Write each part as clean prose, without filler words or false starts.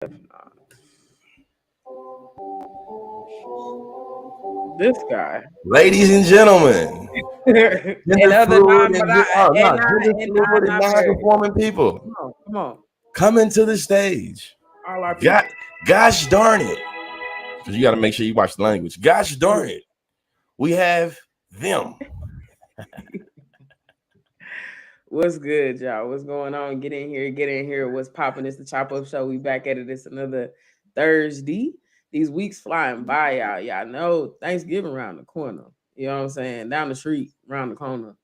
This guy. Ladies and gentlemen, and gender other fluid non and but gender fluid and not very. non-conforming people Come on. coming to the stage. All our God, people. gosh darn it. Because you got to make sure you watch the language. Gosh darn it. We have them. What's good, y'all? What's going on? Get in here. What's popping? It's the Chop Up Show. We back at it. It's another Thursday. These weeks flying by, y'all. Y'all know Thanksgiving around the corner. You know what I'm saying? Down the street, around the corner.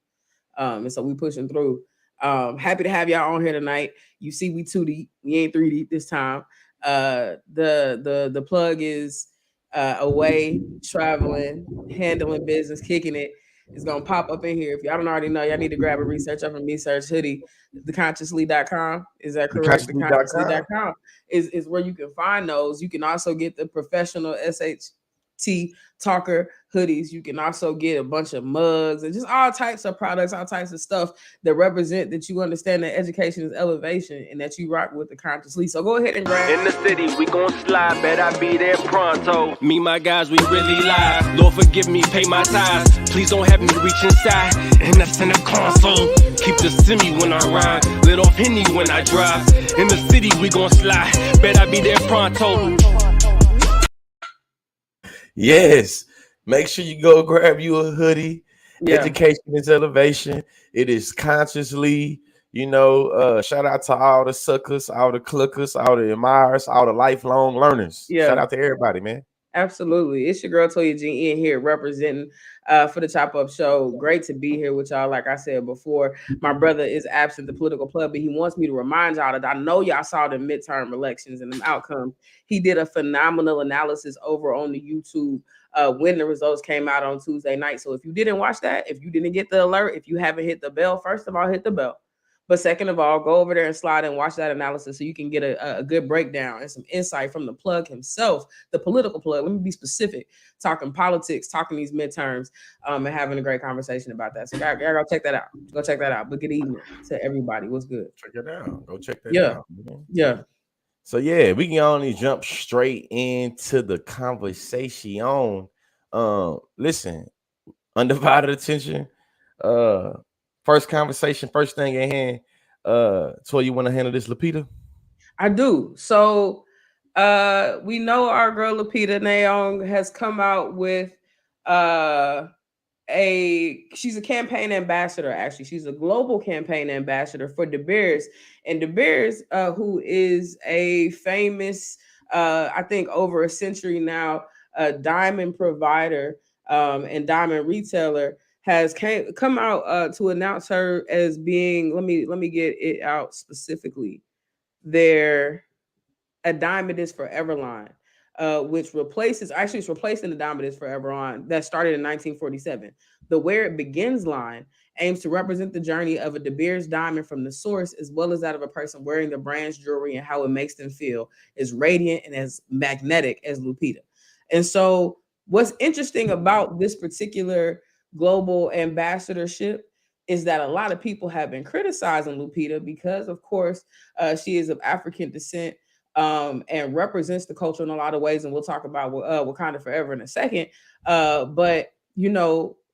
And so we pushing through. Happy to have y'all on here tonight. You see, we 2 deep. We ain't 3 deep this time. The plug is away, traveling, handling business, kicking it. It's gonna pop up in here. If y'all don't already know, y'all need to grab a research up from me search hoodie. Theconsciously.com. Is that correct? Theconsciously.com is where you can find those. You can also get the professional SHT talker hoodies. You can also get a bunch of mugs and just all types of products, all types of stuff that represent that you understand that education is elevation and that you rock with the consciously. So go ahead and grab. In the city, we gon' slide, bet I be there pronto. Me, my guys, we really live. Lord forgive me, pay my tithes. Please don't have me reach inside, and that's in the console. Keep the semi when I ride, lit off Henny when I drive. In the city, we gon' slide, bet I be there pronto. Yes. Make sure you go grab you a hoodie. Yeah. Education is elevation. It is consciously, shout out to all the suckers, all the cluckers, all the admirers, all the lifelong learners. Yeah. Shout out to everybody, man. Absolutely. It's your girl Toya G in here representing for the Chop Up Show. Great to be here with y'all. Like I said before, my brother is absent the political club, but he wants me to remind y'all that I know y'all saw the midterm elections and the outcomes. He did a phenomenal analysis over on the YouTube when the results came out on Tuesday night. So if you didn't watch that, if you didn't get the alert, if you haven't hit the bell, first of all, hit the bell. But second of all, go over there and slide and watch that analysis so you can get a good breakdown and some insight from the plug himself, the political plug. Let me be specific, talking politics, talking these midterms, and having a great conversation about that. So y'all go check that out. Go check that out. But good evening to everybody. What's good? Check it out. Go check that out. Yeah. So yeah, we can only jump straight into the conversation. Listen, undivided attention. First conversation, first thing at hand. So you want to handle this, Lupita? I do. So we know our girl Lupita Nyong'o has come out with she's a campaign ambassador. Actually, she's a global campaign ambassador for De Beers. And De Beers, who is a famous, I think over a century now, diamond provider and diamond retailer, has come out to announce her as being, let me get it out specifically, a Diamond is Forever line, which it's replacing the Diamond is Forever line that started in 1947. The Where It Begins line aims to represent the journey of a De Beers diamond from the source, as well as that of a person wearing the brand's jewelry and how it makes them feel as radiant and as magnetic as Lupita. And so what's interesting about this particular global ambassadorship is that a lot of people have been criticizing Lupita because, of course, she is of African descent and represents the culture in a lot of ways. And we'll talk about Wakanda Forever in a second. But,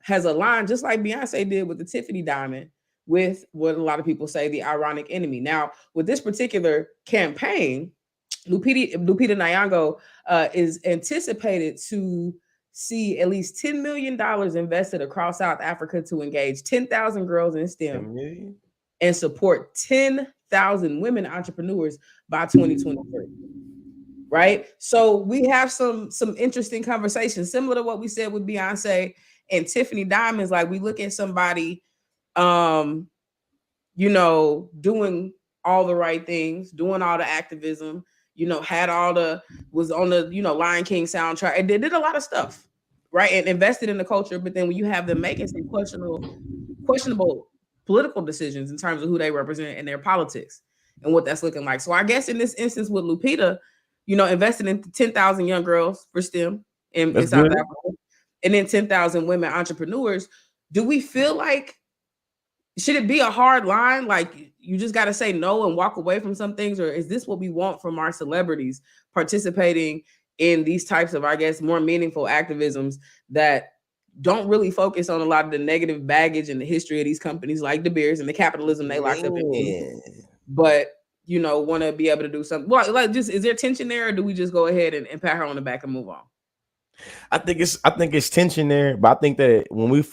has a line just like Beyonce did with the Tiffany diamond, with what a lot of people say the ironic enemy. Now, with this particular campaign, Lupita Nyong'o is anticipated to see at least $10 million invested across South Africa to engage 10,000 girls in STEM and support 10,000 women entrepreneurs by 2023. Right? So we have some interesting conversations, similar to what we said with Beyonce and Tiffany Diamonds. Like, we look at somebody, doing all the right things, doing all the activism, was on the, Lion King soundtrack, and they did a lot of stuff, right? And invested in the culture. But then when you have them making some questionable political decisions in terms of who they represent and their politics and what that's looking like. So I guess in this instance with Lupita, invested in 10,000 young girls for STEM in South Africa, and then 10,000 women entrepreneurs. Do we feel like should it be a hard line? Like you just got to say no and walk away from some things, or is this what we want from our celebrities participating in these types of, I guess, more meaningful activisms that don't really focus on a lot of the negative baggage and the history of these companies like De Beers and the capitalism they locked up in, but want to be able to do something. Well, like, just is there tension there, or do we just go ahead and pat her on the back and move on? I think it's tension there, but I think that when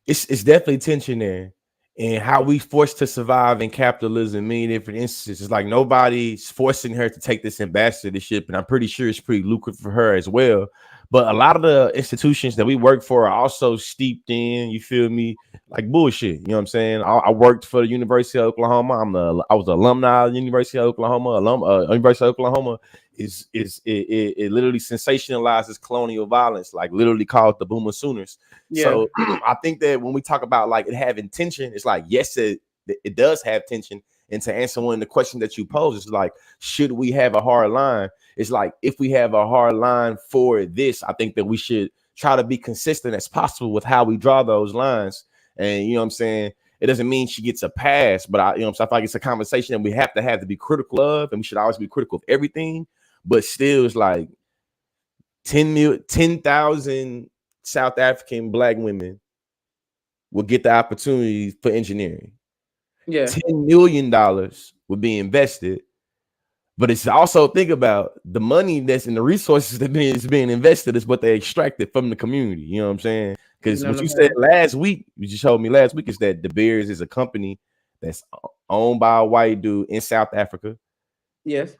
it's definitely tension there, and how we forced to survive in capitalism, many different instances. It's like nobody's forcing her to take this ambassadorship, and I'm pretty sure it's pretty lucrative for her as well. But a lot of the institutions that we work for are also steeped in, you feel me, like bullshit. You know what I'm saying? I worked for the University of Oklahoma. I was an alumni of the University of Oklahoma. University of Oklahoma it literally sensationalizes colonial violence, like literally called the Boomer Sooners. Yeah. So I think that when we talk about like it having tension, it's like, yes, it does have tension. And to answer one of the questions that you pose, is like, should we have a hard line? It's like, if we have a hard line for this, I think that we should try to be consistent as possible with how we draw those lines. And you know what I'm saying? It doesn't mean she gets a pass, but I feel like it's a conversation that we have to be critical of, and we should always be critical of everything. But still, it's like 10,000 South African Black women will get the opportunity for engineering. Yeah, $10 million will be invested, but it's also, think about the money that's in the resources that is being invested is what they extracted from the community. You know what I'm saying? Because what you said last week, you just told me last week, is that De Beers is a company that's owned by a white dude in South Africa. Yes,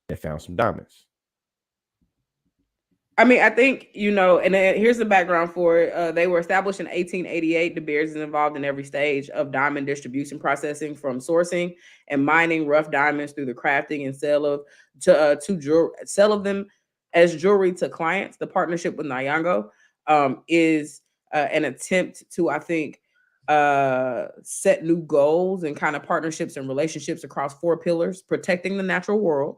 that found some diamonds. I mean, I think, and here's the background for it. They were established in 1888. De Beers is involved in every stage of diamond distribution processing, from sourcing and mining rough diamonds through the crafting and sale of them as jewelry to clients. The partnership with Nyong'o is an attempt to, I think, set new goals and kind of partnerships and relationships across 4 pillars: protecting the natural world,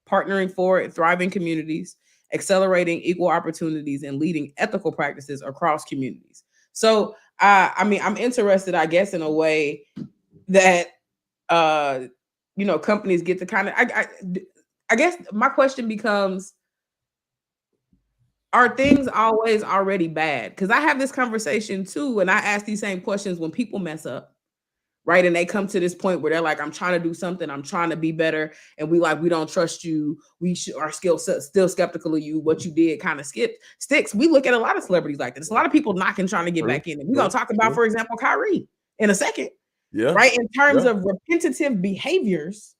partnering for thriving communities, accelerating equal opportunities, and leading ethical practices across communities. So, I'm interested, I guess, in a way that, companies get to kind of, I guess my question becomes, are things always already bad? Because I have this conversation too, and I ask these same questions when people mess up. Right. And they come to this point where they're like, I'm trying to do something. I'm trying to be better. And we don't trust you. We are still skeptical of you. What you did kind of sticks. We look at a lot of celebrities like this. A lot of people knocking, trying to get back in. And we're going to talk about, for example, Kyrie in a second. Yeah. Right. In terms of repetitive behaviors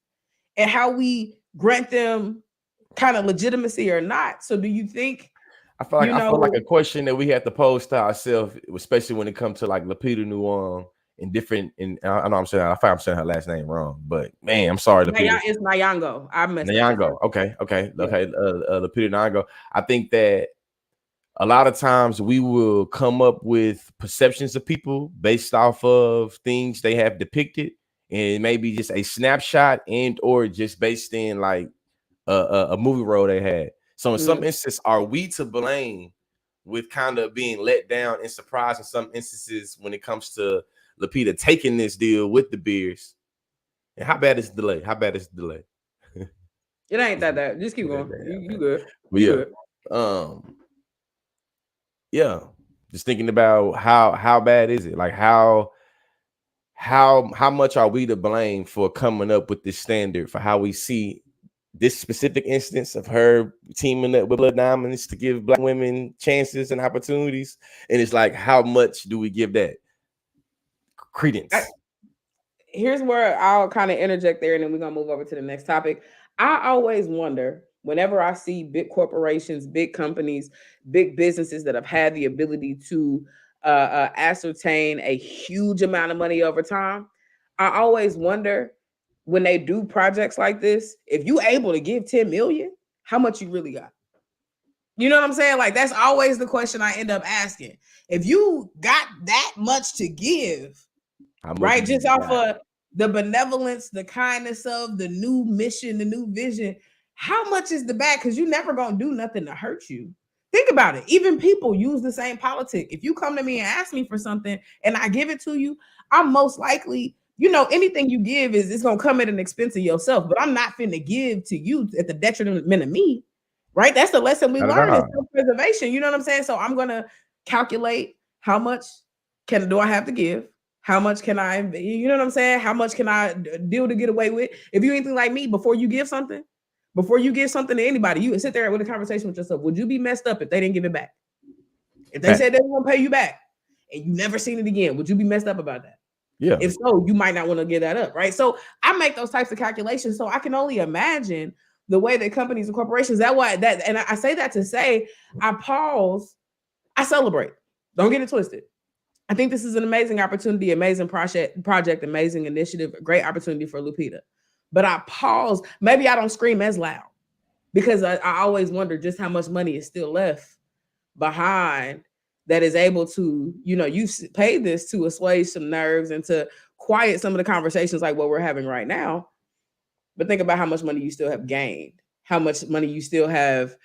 and how we grant them kind of legitimacy or not. So do you think? I feel like a question that we have to pose to ourselves, especially when it comes to like Lupita Nyong'o. In different, I know I'm saying her last name wrong, but man, I'm sorry. It's Nyong'o. I messed Nyong'o. Okay. Lupita Nyong'o. I think that a lot of times we will come up with perceptions of people based off of things they have depicted, and maybe just a snapshot and or just based in like a movie role they had. So in some instances, are we to blame with kind of being let down and surprised in some instances when it comes to Lupita taking this deal with De Beers? And how bad is the delay? It ain't that. Just keep going. You good. But yeah. Just thinking about how bad is it? Like how much are we to blame for coming up with this standard for how we see this specific instance of her teaming up with Blood Diamonds to give Black women chances and opportunities? And it's like, how much do we give that credence? Here's where I'll kind of interject there, and then we're gonna move over to the next topic. I always wonder, whenever I see big corporations, big companies, big businesses that have had the ability to ascertain a huge amount of money over time, I always wonder, when they do projects like this, if you able to give 10 million, how much you really got? You know what I'm saying? Like, that's always the question I end up asking. If you got that much to give, right, just off of the benevolence, the kindness of the new mission, the new vision, how much is the back? Because you're never going to do nothing to hurt you. Think about it. Even people use the same politic. If you come to me and ask me for something and I give it to you, I'm most likely, anything you give it's gonna come at an expense of yourself. But I'm not finna give to you at the detriment of me, right? That's the lesson we learn is self-preservation. You know what I'm saying? So I'm gonna calculate how much do I have to give? How much can I, you know what I'm saying? How much can I deal to get away with? If you anything like me, before you give something to anybody, you sit there with a conversation with yourself. Would you be messed up if they didn't give it back? If they said they were gonna pay you back and you never seen it again, would you be messed up about that? Yeah. If so, you might not want to give that up, right? So I make those types of calculations. So I can only imagine the way that companies and corporations, and I say that to say, I pause, I celebrate. Don't get it twisted. I think this is an amazing opportunity, amazing project, amazing initiative, a great opportunity for Lupita. But I pause. Maybe I don't scream as loud because I always wonder just how much money is still left behind that is able to, you've paid this to assuage some nerves and to quiet some of the conversations like what we're having right now. But think about how much money you still have gained, how much money you still have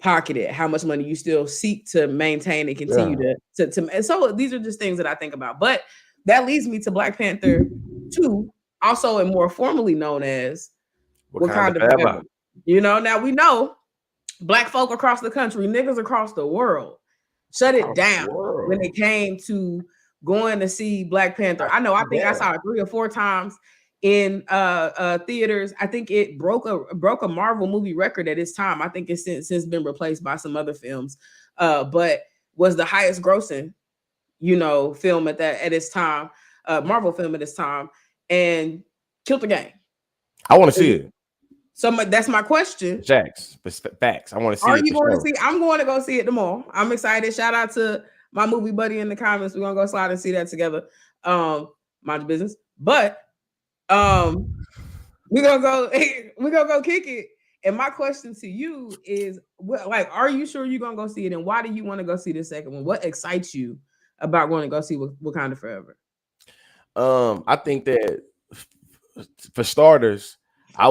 pocketed, how much money you still seek to maintain and continue to and so these are just things that I think about. But that leads me to Black Panther 2, also and more formally known as Wakanda Forever. Now we know Black folk across the country, niggas across the world, shut it down when it came to going to see Black Panther. I think I saw it 3 or 4 times in theaters. I think it broke a Marvel movie record at its time. I think it's since been replaced by some other films, but was the highest grossing, film at its time, Marvel film at its time, and killed the game. I want to see it. So that's my question. Facts. I want to see it. Are you going to see? I'm going to go see it tomorrow. I'm excited. Shout out to my movie buddy in the comments. We're gonna go slide and see that together. Mind your business. But we're gonna go kick it. And my question to you is, are you sure you're gonna go see it? And why do you want to go see the second one? What excites you about going to go see Wakanda Forever? I think that for starters, I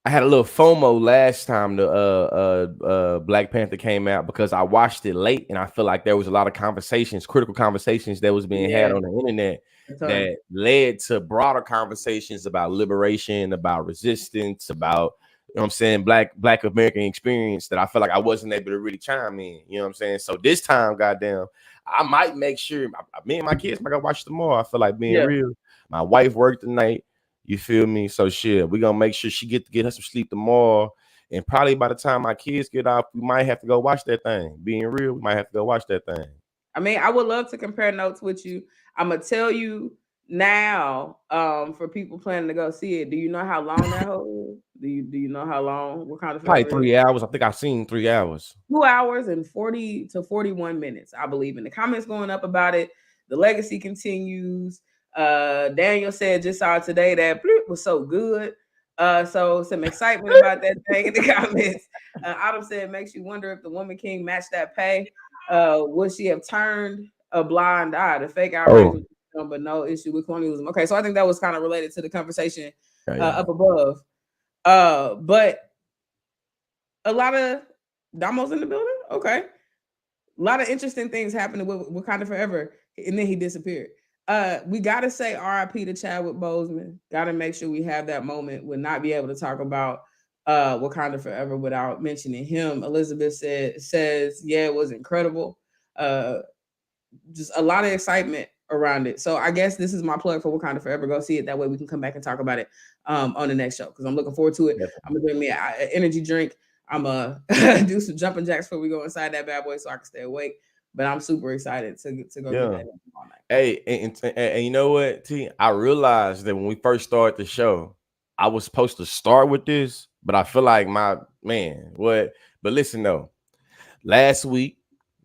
had a little FOMO last time the Black Panther came out because I watched it late and I feel like there was a lot of critical conversations that was being had on the internet that led to broader conversations about liberation, about resistance, about, what I'm saying, Black American experience that I feel like I wasn't able to really chime in. You know what I'm saying? So this time, goddamn, I might make sure me and my kids might go watch tomorrow. I feel like being real. My wife worked tonight. You feel me? So shit, we're gonna make sure she get her some sleep tomorrow. And probably by the time my kids get off, we might have to go watch that thing. Being real, we might have to go watch that thing. I mean, I would love to compare notes with you. I'm gonna tell you now, for people planning to go see it. Do you know how long that whole is? Do you know how long? What kind of probably 3 hours? I think I've seen 3 hours. 2 hours and 40 to 41 minutes, I believe. In the comments going up about it. The legacy continues. Daniel said just saw today that was so good. So some excitement about that thing in the comments. Autumn said makes you wonder if the Woman King matched that pay. Would she have turned a blind eye? The fake outrage, but no issue with colonialism. Okay, so I think that was kind of related to the conversation up above. But a lot of Damo's in the building. Okay, a lot of interesting things happening with Wakanda Forever, and then he disappeared. We gotta say RIP to Chadwick Boseman. Gotta make sure we have that moment. We'll not be able to talk about Wakanda Forever without mentioning him. Elizabeth says, yeah, it was incredible. Just a lot of excitement around it. So I guess this is my plug for Wakanda Forever. Go see it. That way we can come back and talk about it on the next show because I'm looking forward to it. I'm gonna drink me an energy drink. I'm gonna do some jumping jacks before we go inside that bad boy so I can stay awake. But I'm super excited to go get that all night. Hey, and you know what, T? I realized that when we first started the show, I was supposed to start with this, but I feel like But listen though, last week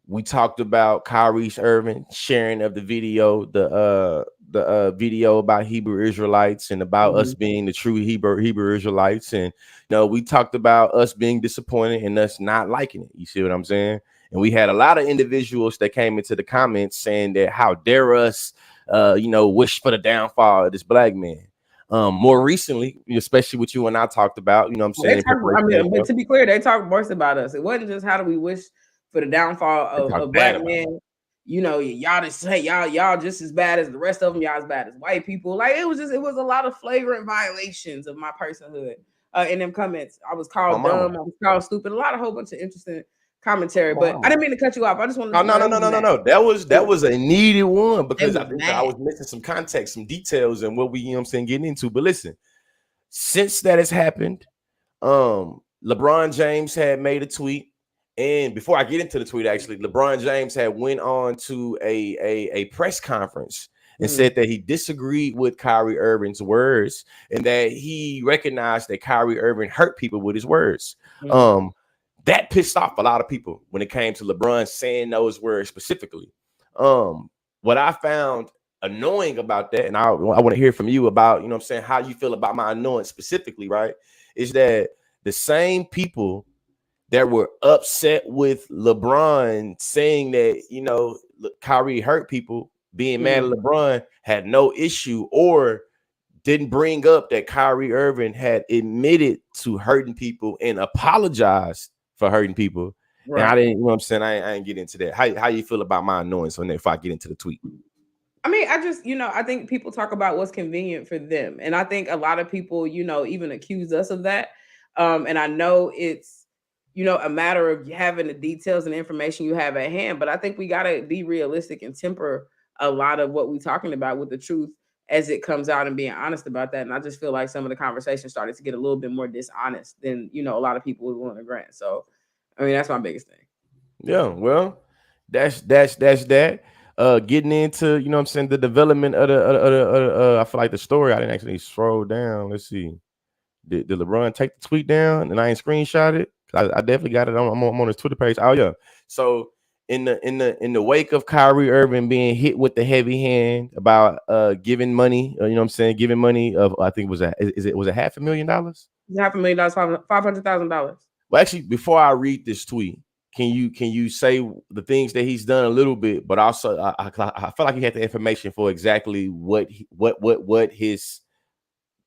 we talked about Kyrie Irving sharing of the video, the video about Hebrew Israelites and about us being the true Hebrew Israelites, and we talked about us being disappointed and us not liking it. You see what I'm saying? And we had a lot of individuals that came into the comments saying that how dare us, wish for the downfall of this black man. More recently, especially what you and I talked about, you know what I'm saying, They in talk, I preparation of mean, the but show, to be clear, they talked worse about us. It wasn't just how do we wish for the downfall they talk of bad black about men. You know, y'all just say y'all just as bad as the rest of them. Y'all as bad as white people. Like it was a lot of flagrant violations of my personhood in them comments. I was my called mama. dumb. I was called stupid. A whole bunch of interesting commentary. My But I mama. didn't mean to cut you off. I just wanted Oh, to no, know no, it no, was no, no, mad. no. That was a needed one It because was I mad. was missing some context, some details, and what we, you know what I'm saying, getting into. But listen, since that has happened, LeBron James had made a tweet, and before I get into the tweet, actually, LeBron James had went on to a press conference and said that he disagreed with Kyrie Irving's words and that he recognized that Kyrie Irving hurt people with his words. That pissed off a lot of people when it came to LeBron saying those words specifically. What I found annoying about that, and I want to hear from you about, you know what I'm saying, how you feel about my annoyance specifically, right? Is that the same people that were upset with LeBron saying that, you know, Kyrie hurt people, being mad at LeBron, had no issue or didn't bring up that Kyrie Irving had admitted to hurting people and apologized for hurting people. Right. And I didn't, you know what I'm saying? I ain't get into that. How you feel about my annoyance on that if I get into the tweet? I mean, I just, I think people talk about what's convenient for them. And I think a lot of people, even accuse us of that. And I know it's, a matter of having the details and information you have at hand. But I think we got to be realistic and temper a lot of what we're talking about with the truth as it comes out and being honest about that. And I just feel like some of the conversation started to get a little bit more dishonest than, a lot of people would want to grant. So, I mean, that's my biggest thing. Yeah, well, that's that. Getting into, you know what I'm saying, the development of I feel like the story. I didn't actually scroll down. Let's see. Did LeBron take the tweet down and I ain't screenshot it? I definitely got it. I'm on his Twitter page. Oh yeah. So in the wake of Kyrie Irving being hit with the heavy hand about giving money, you know what I'm saying, giving money of, I think was it $500,000? $500,000, $500,000. Well, actually, before I read this tweet, can you say the things that he's done a little bit, but also I feel like he had the information for exactly what his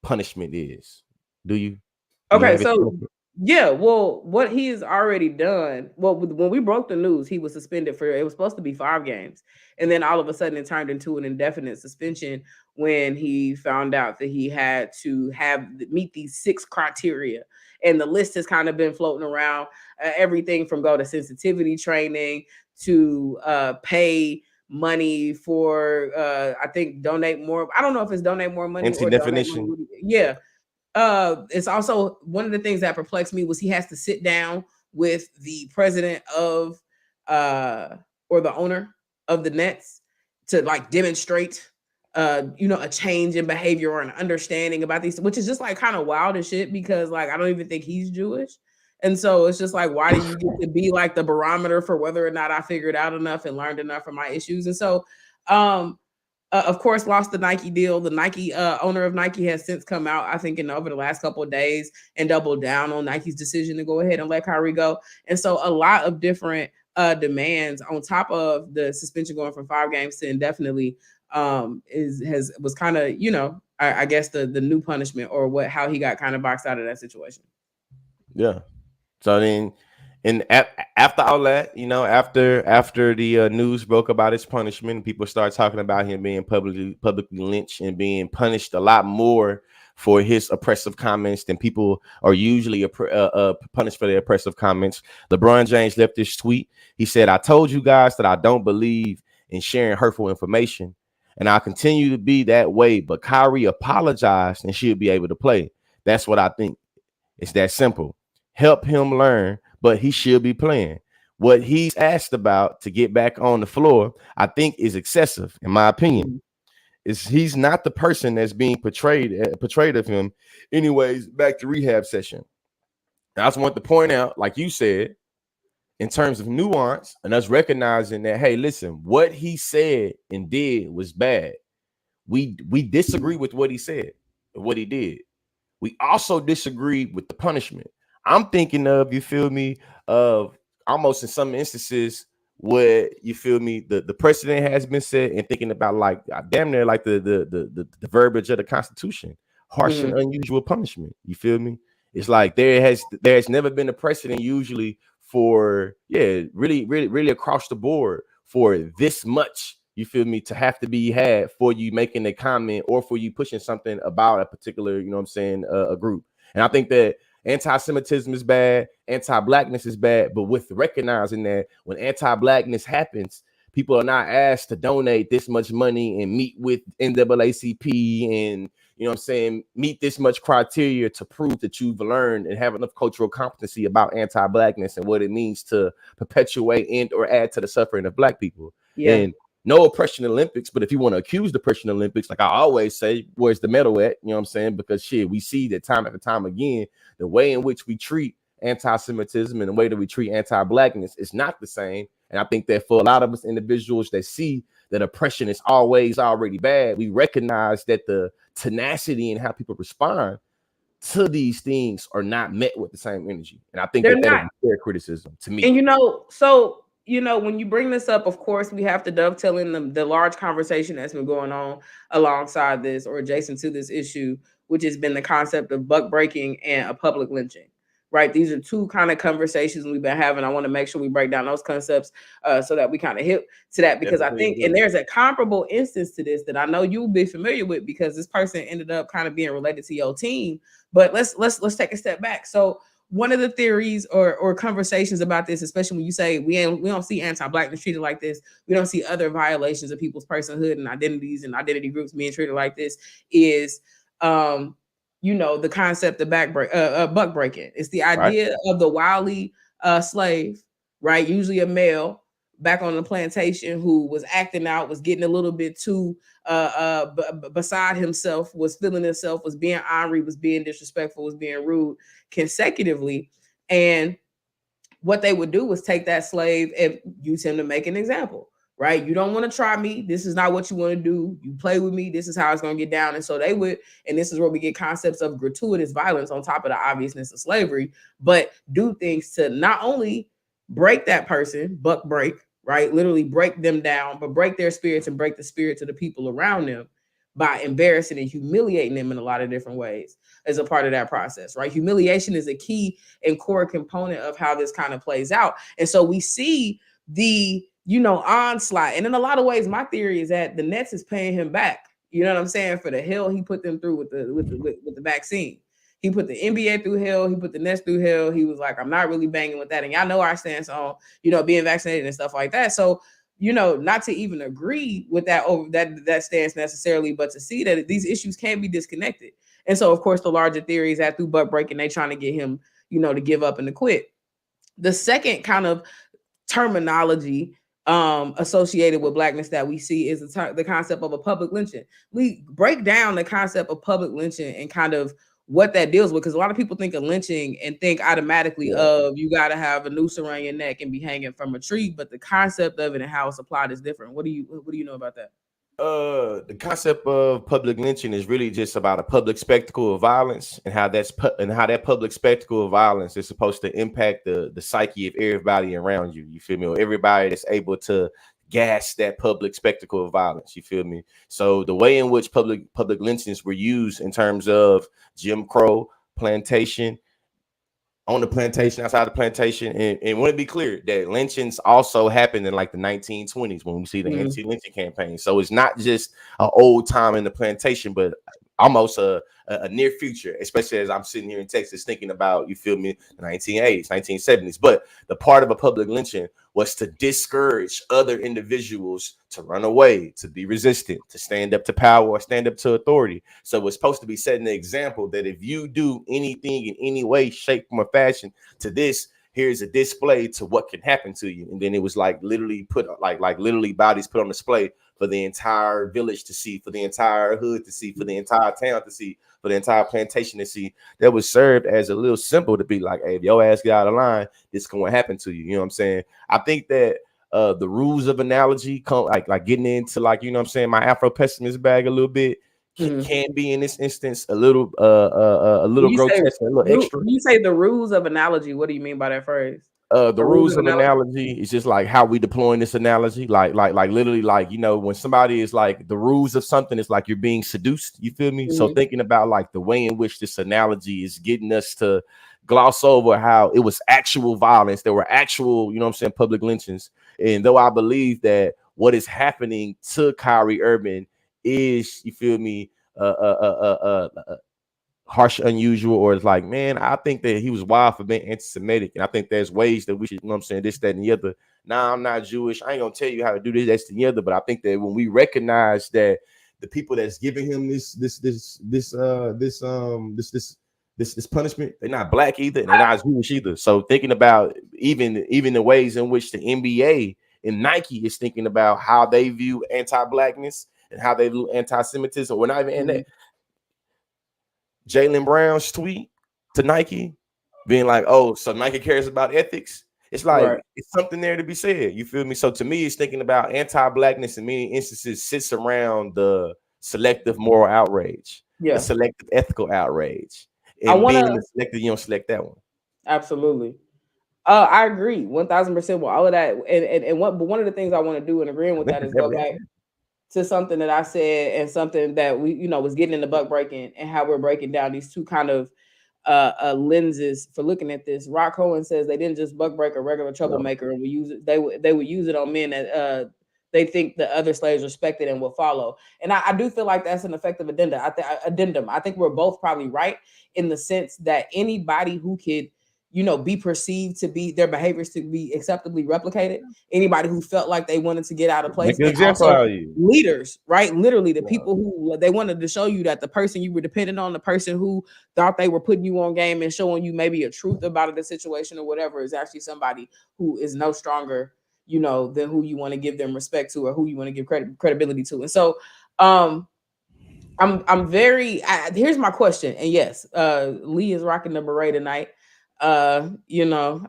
punishment is. Do you Okay, have it? so yeah, well, what he has already done. Well, when we broke the news, he was suspended for it was supposed to be 5 games, and then all of a sudden it turned into an indefinite suspension when he found out that he had to meet these 6 criteria, and the list has kind of been floating around. Everything from go to sensitivity training to pay money for I think donate more. I don't know if it's donate more money or donate more money. Yeah. It's also one of the things that perplexed me was he has to sit down with the president of or the owner of the Nets to like demonstrate a change in behavior or an understanding about these, which is just like kind of wild as shit because like I don't even think he's Jewish. And so it's just like, why do you get to be like the barometer for whether or not I figured out enough and learned enough from my issues? And so of course, lost the Nike deal. The Nike owner of Nike has since come out, I think, over the last couple of days and doubled down on Nike's decision to go ahead and let Kyrie go. And so a lot of different demands on top of the suspension going from 5 games to indefinitely was kind of, I guess the new punishment or how he got kind of boxed out of that situation. Yeah. So then, and after all that, after the news broke about his punishment, people started talking about him being publicly lynched and being punished a lot more for his oppressive comments than people are usually punished for their oppressive comments. LeBron James left this tweet. He said, "I told you guys that I don't believe in sharing hurtful information, and I'll continue to be that way. But Kyrie apologized and she'll be able to play. That's what I think. It's that simple. Help him learn, but he should be playing. What he's asked about to get back on the floor, I think, is excessive, in my opinion. He's not the person that's being portrayed of him. Anyways, back to rehab session. I just want to point out, like you said, in terms of nuance and us recognizing that, hey, listen, what he said and did was bad. We disagree with what he said, what he did. We also disagree with the punishment. I'm thinking of, you feel me, of almost in some instances where, you feel me, the precedent has been set and thinking about like damn near like the verbiage of the Constitution. harsh and unusual punishment. You feel me? It's like there's never been a precedent usually for really across the board for this much. You feel me? To have to be had for you making a comment or for you pushing something about a particular, you know what I'm saying, a group. And I think that anti-Semitism is bad, anti-blackness is bad, but with recognizing that when anti-blackness happens, people are not asked to donate this much money and meet with NAACP and, you know what I'm saying, meet this much criteria to prove that you've learned and have enough cultural competency about anti-blackness and what it means to perpetuate and or add to the suffering of black people. Yeah. And no oppression Olympics, but if you want to accuse the oppression Olympics, like I always say, where's the medal at? You know what I'm saying? Because shit, we see that time after time again, the way in which we treat anti-Semitism and the way that we treat anti-blackness is not the same. And I think that for a lot of us individuals that see that oppression is always already bad, we recognize that the tenacity and how people respond to these things are not met with the same energy. And I think that is fair criticism to me. And when you bring this up, of course, we have to dovetail in the large conversation that's been going on alongside this or adjacent to this issue, which has been the concept of buck breaking and a public lynching. Right. These are two kind of conversations we've been having. I want to make sure we break down those concepts so that we kind of hit to that, because I think, and there's a comparable instance to this that I know you'll be familiar with because this person ended up kind of being related to your team. But let's take a step back. So one of the theories or conversations about this, especially when you say we don't see anti-blackness treated like this, we don't see other violations of people's personhood and identities and identity groups being treated like this, is the concept of buck breaking. It's the idea of the wily slave, right? Usually a male back on the plantation who was acting out, was getting a little bit too beside himself, was feeling himself, was being ornery, was being disrespectful, was being rude consecutively. And what they would do was take that slave and use him to make an example. Right? You don't want to try me. This is not what you want to do. You play with me. This is how it's going to get down. And so they would, and this is where we get concepts of gratuitous violence on top of the obviousness of slavery, but do things to not only break that person, buck break, right? Literally break them down, but break their spirits and break the spirits of the people around them by embarrassing and humiliating them in a lot of different ways as a part of that process, right? Humiliation is a key and core component of how this kind of plays out. And so we see the onslaught. And in a lot of ways, my theory is that the Nets is paying him back. You know what I'm saying? For the hell he put them through with the vaccine. He put the NBA through hell. He put the Nets through hell. He was like, I'm not really banging with that. And y'all know our stance on, being vaccinated and stuff like that. So, not to even agree with that stance necessarily, but to see that these issues can be disconnected. And so, of course, the larger theory is that through butt breaking, they trying to get him, to give up and to quit. The second kind of terminology associated with blackness that we see is the concept of a public lynching. We break down the concept of public lynching and kind of what that deals with, because a lot of people think of lynching and think automatically of you got to have a noose around your neck and be hanging from a tree, but the concept of it and how it's applied is different. What do you know about that? The concept of public lynching is really just about a public spectacle of violence and how that public spectacle of violence is supposed to impact the psyche of everybody around you. You feel me? Or everybody that's able to gas that public spectacle of violence. You feel me? So the way in which public lynchings were used in terms of Jim Crow, plantation, on the plantation, outside the plantation, and want to be clear that lynchings also happened in like the 1920s when we see the anti-lynching campaign. So it's not just an old time in the plantation, but almost a near future, especially as I'm sitting here in Texas thinking about, you feel me, the 1980s, 1970s. But the part of a public lynching was to discourage other individuals to run away, to be resistant, to stand up to power or stand up to authority. So it's supposed to be setting the example that if you do anything in any way, shape, form, or fashion to this, here's a display to what can happen to you. And then it was like literally literally bodies put on display for the entire village to see, for the entire hood to see, for the entire town to see, for the entire plantation to see. That was served as a little symbol to be like, hey, if your ass get out of line, this is going to happen to you. You know what I'm saying? I think that the rules of analogy come like getting into like, you know what I'm saying, my Afro pessimist bag a little bit can be in this instance a little grotesque, a little extra. When you say the rules of analogy, what do you mean by that phrase? The rules of analogy is just like how we deploying this analogy, like literally, like, you know, when somebody is like the rules of something, it's like you're being seduced, you feel me? So thinking about like the way in which this analogy is getting us to gloss over how it was actual violence, there were actual, you know what I'm saying, public lynchings. And though I believe that what is happening to Kyrie Irving is, you feel me, harsh, unusual, or it's like, man, I think that he was wild for being anti-Semitic, and I think there's ways that we should, you know what I'm saying, this, that, and the other. Nah, I'm not Jewish. I ain't gonna tell you how to do this, that's the other. But I think that when we recognize that the people that's giving him this punishment, they're not black either, and they're not Jewish either. So thinking about even the ways in which the NBA and Nike is thinking about how they view anti-blackness and how they view anti-Semitism. We're not even in that. Jaylen Brown's tweet to Nike being like, oh, so Nike cares about ethics. It's like, it's something there to be said. You feel me? So to me, it's thinking about anti-blackness in many instances sits around the selective moral outrage, the selective ethical outrage. And being selective, you don't select that one. Absolutely. I agree 1000% with all of that. But one of the things I want to do in agreeing with that is go back to something that I said and something that we, you know, was getting in the buck breaking and how we're breaking down these two kind of lenses for looking at this. Rock Cohen says they didn't just buck break a regular troublemaker and we use it. They would use it on men that they think the other slaves respected and will follow. And I do feel like that's an effective addendum. I think we're both probably right in the sense that anybody who could, you know, be perceived to be their behaviors to be acceptably replicated. Anybody who felt like they wanted to get out of place. And also leaders, right? Literally the people who they wanted to show you that the person you were dependent on, the person who thought they were putting you on game and showing you maybe a truth about the situation or whatever is actually somebody who is no stronger, you know, than who you want to give them respect to or who you want to give credibility to. And so I'm very here's my question. And yes, Lee is rocking the beret tonight. You know,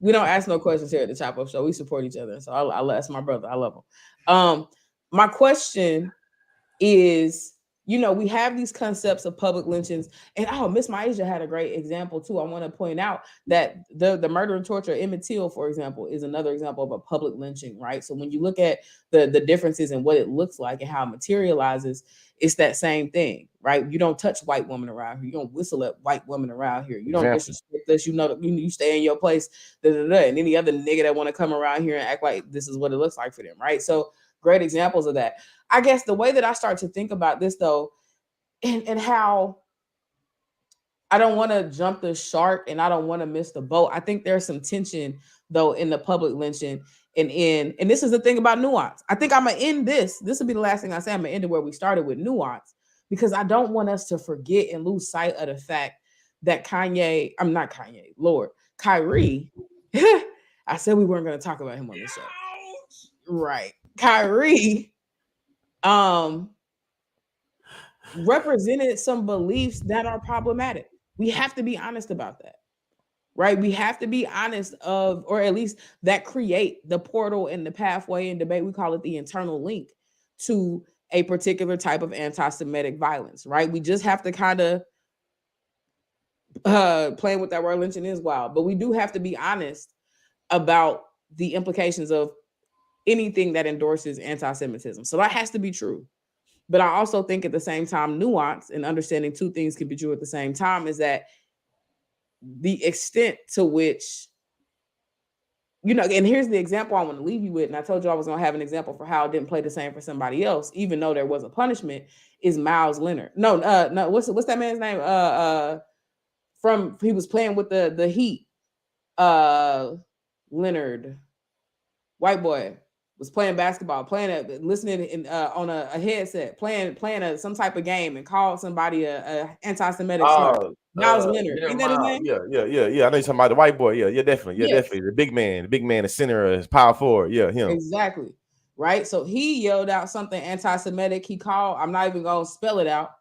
we don't ask no questions here at the Chop Up Show. We support each other. So that's my brother. I love him. My question is, you know, we have these concepts of public lynchings, and Miss Maisha had a great example too. I want to point out that the murder and torture of Emmett Till, for example, is another example of a public lynching, right? So when you look at the differences in what it looks like and how it materializes, it's that same thing, right? You don't touch white women around here. You don't whistle at white women around here. You don't disrespect us. You know, you stay in your place. And any other nigga that want to come around here and act like this is what it looks like for them, right? So great examples of that. I guess the way that I start to think about this though, and how I don't want to jump the shark and I don't want to miss the boat. I think there's some tension though in the public lynching and this is the thing about nuance. I think I'm gonna end this. This will be the last thing I say. I'm gonna end it where we started with nuance because I don't want us to forget and lose sight of the fact that Kyrie. I said we weren't gonna talk about him on the show. Right. Kyrie represented some beliefs that are problematic. We have to be honest about that, right? We have to be honest of, or at least that create the portal and the pathway and debate. We call it the internal link to a particular type of anti-Semitic violence, right? We just have to kind of playing with that word lynching is wild, but we do have to be honest about the implications of anything that endorses anti-Semitism. So that has to be true. But I also think at the same time, nuance and understanding two things can be true at the same time is that the extent to which, you know, and here's the example I want to leave you with, and I told you I was going to have an example for how it didn't play the same for somebody else, even though there was a punishment, is Miles Leonard. No, what's that man's name? He was playing with the Heat. Leonard, white boy. Was playing basketball, listening on a headset, playing some type of game, and called somebody a anti-Semitic slur. Miles Leonard, ain't that his name? Yeah. I know you're talking about the white boy. Yeah, definitely. The big man, the center, his power forward. Yeah, him. Exactly. Right. So he yelled out something anti-Semitic. He called. I'm not even gonna spell it out.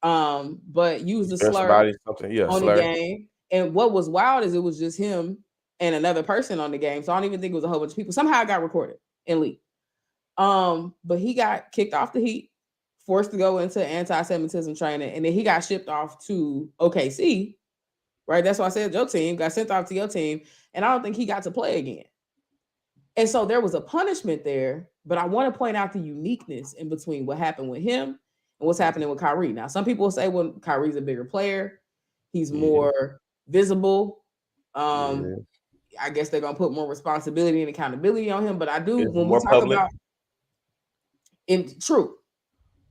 But used the slur on the game. And what was wild is it was just him and another person on the game. So I don't even think it was a whole bunch of people. Somehow it got recorded. Elite. But he got kicked off the Heat, forced to go into anti-Semitism training, and then he got shipped off to OKC right? That's why I said your team got sent off to your team, and I don't think he got to play again. And so there was a punishment there, but I want to point out the uniqueness in between what happened with him and what's happening with Kyrie. Now, some people will say, well, Kyrie's a bigger player, he's more visible. I guess they're gonna put more responsibility and accountability on him. But I do when we talk public. About in true,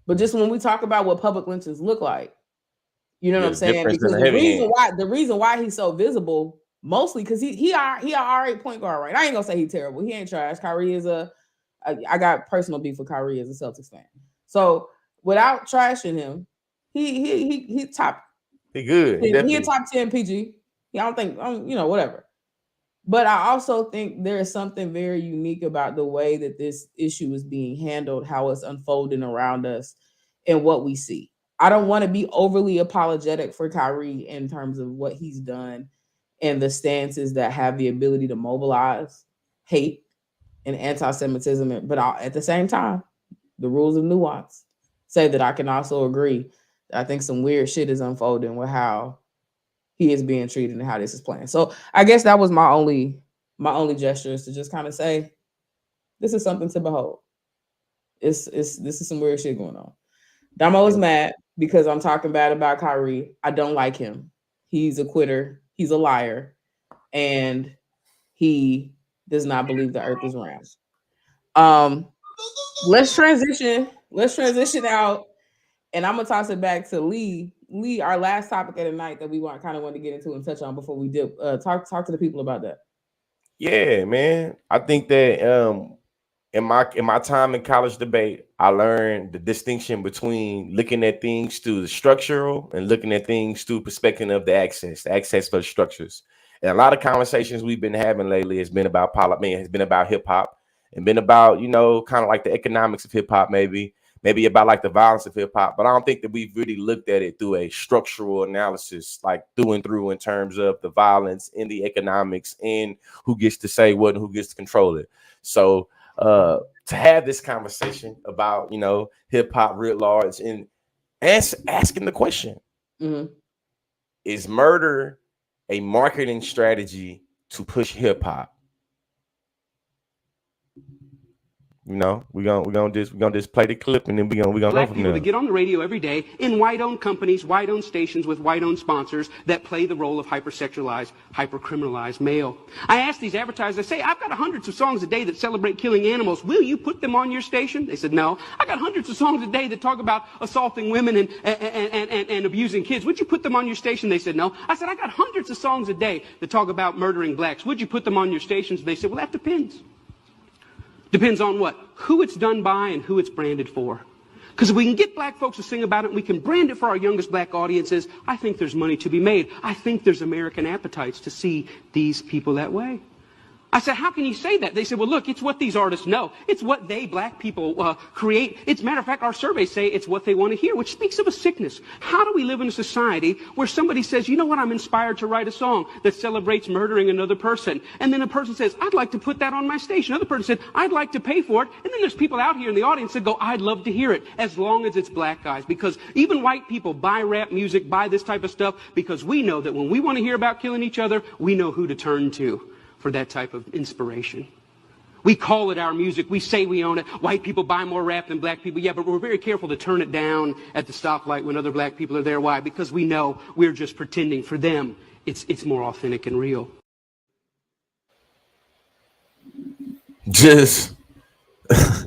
but just when we talk about what public lynchings look like, you know what I'm saying? Because the reason why he's so visible, mostly because he a R8 point guard, right? I ain't gonna say he's terrible. He ain't trash. Kyrie is I got personal beef with Kyrie as a Celtics fan. So without trashing him, he top. He good. He a top 10 PG. I don't think whatever. But I also think there is something very unique about the way that this issue is being handled, how it's unfolding around us, and what we see. I don't want to be overly apologetic for Kyrie in terms of what he's done and the stances that have the ability to mobilize hate and anti-Semitism. But at the same time, the rules of nuance say that I can also agree that I think some weird shit is unfolding with how he is being treated and how this is playing. So I guess that was my only gesture, is to just kind of say, this is something to behold. This is some weird shit going on. Damo is mad because I'm talking bad about Kyrie. I don't like him. He's a quitter. He's a liar. And he does not believe the earth is round. Let's transition out. And I'm gonna toss it back to Lee. Lee, our last topic of the night that we want to get into and touch on before we dip. Talk to the people about that. Yeah, man. I think that in my time in college debate, I learned the distinction between looking at things through the structural and looking at things through perspective of the access for the structures. And a lot of conversations we've been having lately has been about has been about hip hop and been about, kind of like the economics of hip hop, maybe about like the violence of hip hop. But I don't think that we've really looked at it through a structural analysis, like through and through, in terms of the violence and the economics and who gets to say what and who gets to control it. So to have this conversation about, hip hop writ large and asking the question, is murder a marketing strategy to push hip hop? We're gonna just play the clip, and then we're gonna Black people to get on the radio every day in white-owned companies, white-owned stations with white-owned sponsors that play the role of hypersexualized, hypercriminalized male. I ask these advertisers, I say, I've got hundreds of songs a day that celebrate killing animals. Will you put them on your station? They said, no. I got hundreds of songs a day that talk about assaulting women and abusing kids. Would you put them on your station? They said, no. I said, I got hundreds of songs a day that talk about murdering blacks. Would you put them on your stations? They said, well, that depends. Depends on what? Who it's done by and who it's branded for. Because if we can get black folks to sing about it and we can brand it for our youngest black audiences, I think there's money to be made. I think there's American appetites to see these people that way. I said, how can you say that? They said, well, look, it's what these artists know. It's what they, black people, create. It's, matter of fact, our surveys say it's what they want to hear, which speaks of a sickness. How do we live in a society where somebody says, you know what, I'm inspired to write a song that celebrates murdering another person. And then a person says, I'd like to put that on my station. Another person said, I'd like to pay for it. And then there's people out here in the audience that go, I'd love to hear it, as long as it's black guys. Because even white people buy rap music, buy this type of stuff, because we know that when we want to hear about killing each other, we know who to turn to for that type of inspiration. We call it our music. We say we own it. White people buy more rap than black people. Yeah, but we're very careful to turn it down at the stoplight when other black people are there. Why? Because we know we're just pretending. For them, it's more authentic and real. Just I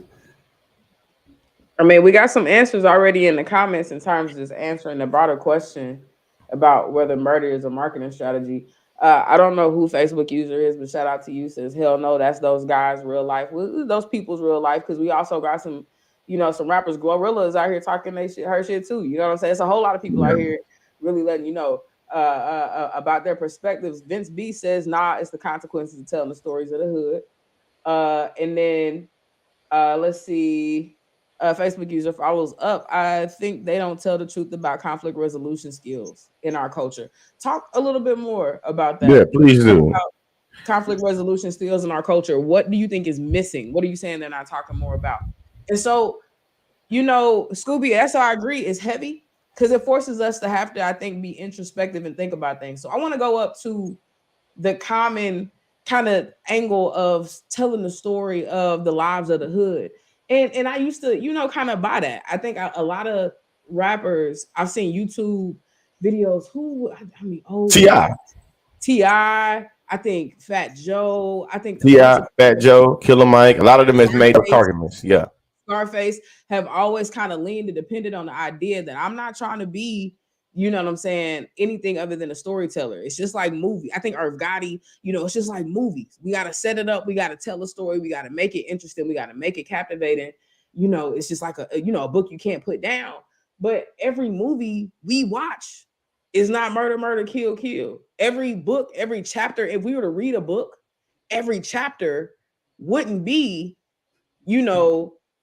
mean, we got some answers already in the comments in terms of just answering the broader question about whether murder is a marketing strategy. I don't know who Facebook user is, but shout out to you. Says, hell no, that's those guys' real life. Those people's real life, because we also got some, some rappers. Glorilla is out here talking her shit too. You know what I'm saying? It's a whole lot of people out here really letting you know about their perspectives. Vince B says, nah, it's the consequences of telling the stories of the hood. And then let's see. Facebook user follows up. I think they don't tell the truth about conflict resolution skills in our culture. Talk a little bit more about that. Yeah, please do. Conflict resolution skills in our culture. What do you think is missing? What are you saying they're not talking more about? And so, Scooby, that's how I agree, is heavy, because it forces us to have to, I think, be introspective and think about things. So I want to go up to the common kind of angle of telling the story of the lives of the hood. And I used to, kind of buy that. I think a lot of rappers, I've seen YouTube videos, T.I. T.I., I think Fat Joe, I think a bunch T.I., of Fat Joe, Killer Mike, a lot of them has made those arguments. Yeah. Scarface have always kind of leaned and depended on the idea that I'm not trying to be, you know what I'm saying, anything other than a storyteller. It's just like movie. I think Irv Gotti, it's just like movies. We got to set it up. We got to tell a story. We got to make it interesting. We got to make it captivating. It's just like a book you can't put down. But every movie we watch is not murder, murder, kill, kill. Every book, every chapter, if we were to read a book, every chapter wouldn't be,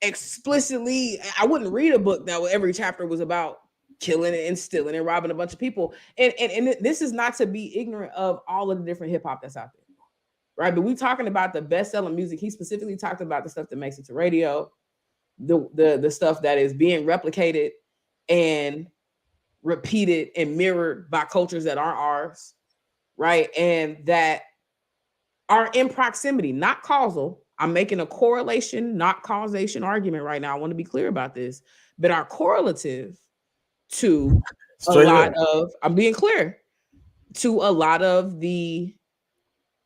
explicitly. I wouldn't read a book that every chapter was about killing and stealing and robbing a bunch of people. And this is not to be ignorant of all of the different hip hop that's out there, right? But we talking about the best selling music. He specifically talked about the stuff that makes it to radio, the stuff that is being replicated and repeated and mirrored by cultures that aren't ours, right? And that are in proximity, not causal. I'm making a correlation, not causation argument right now. I want to be clear about this, but are correlative to I'm being clear, to a lot of the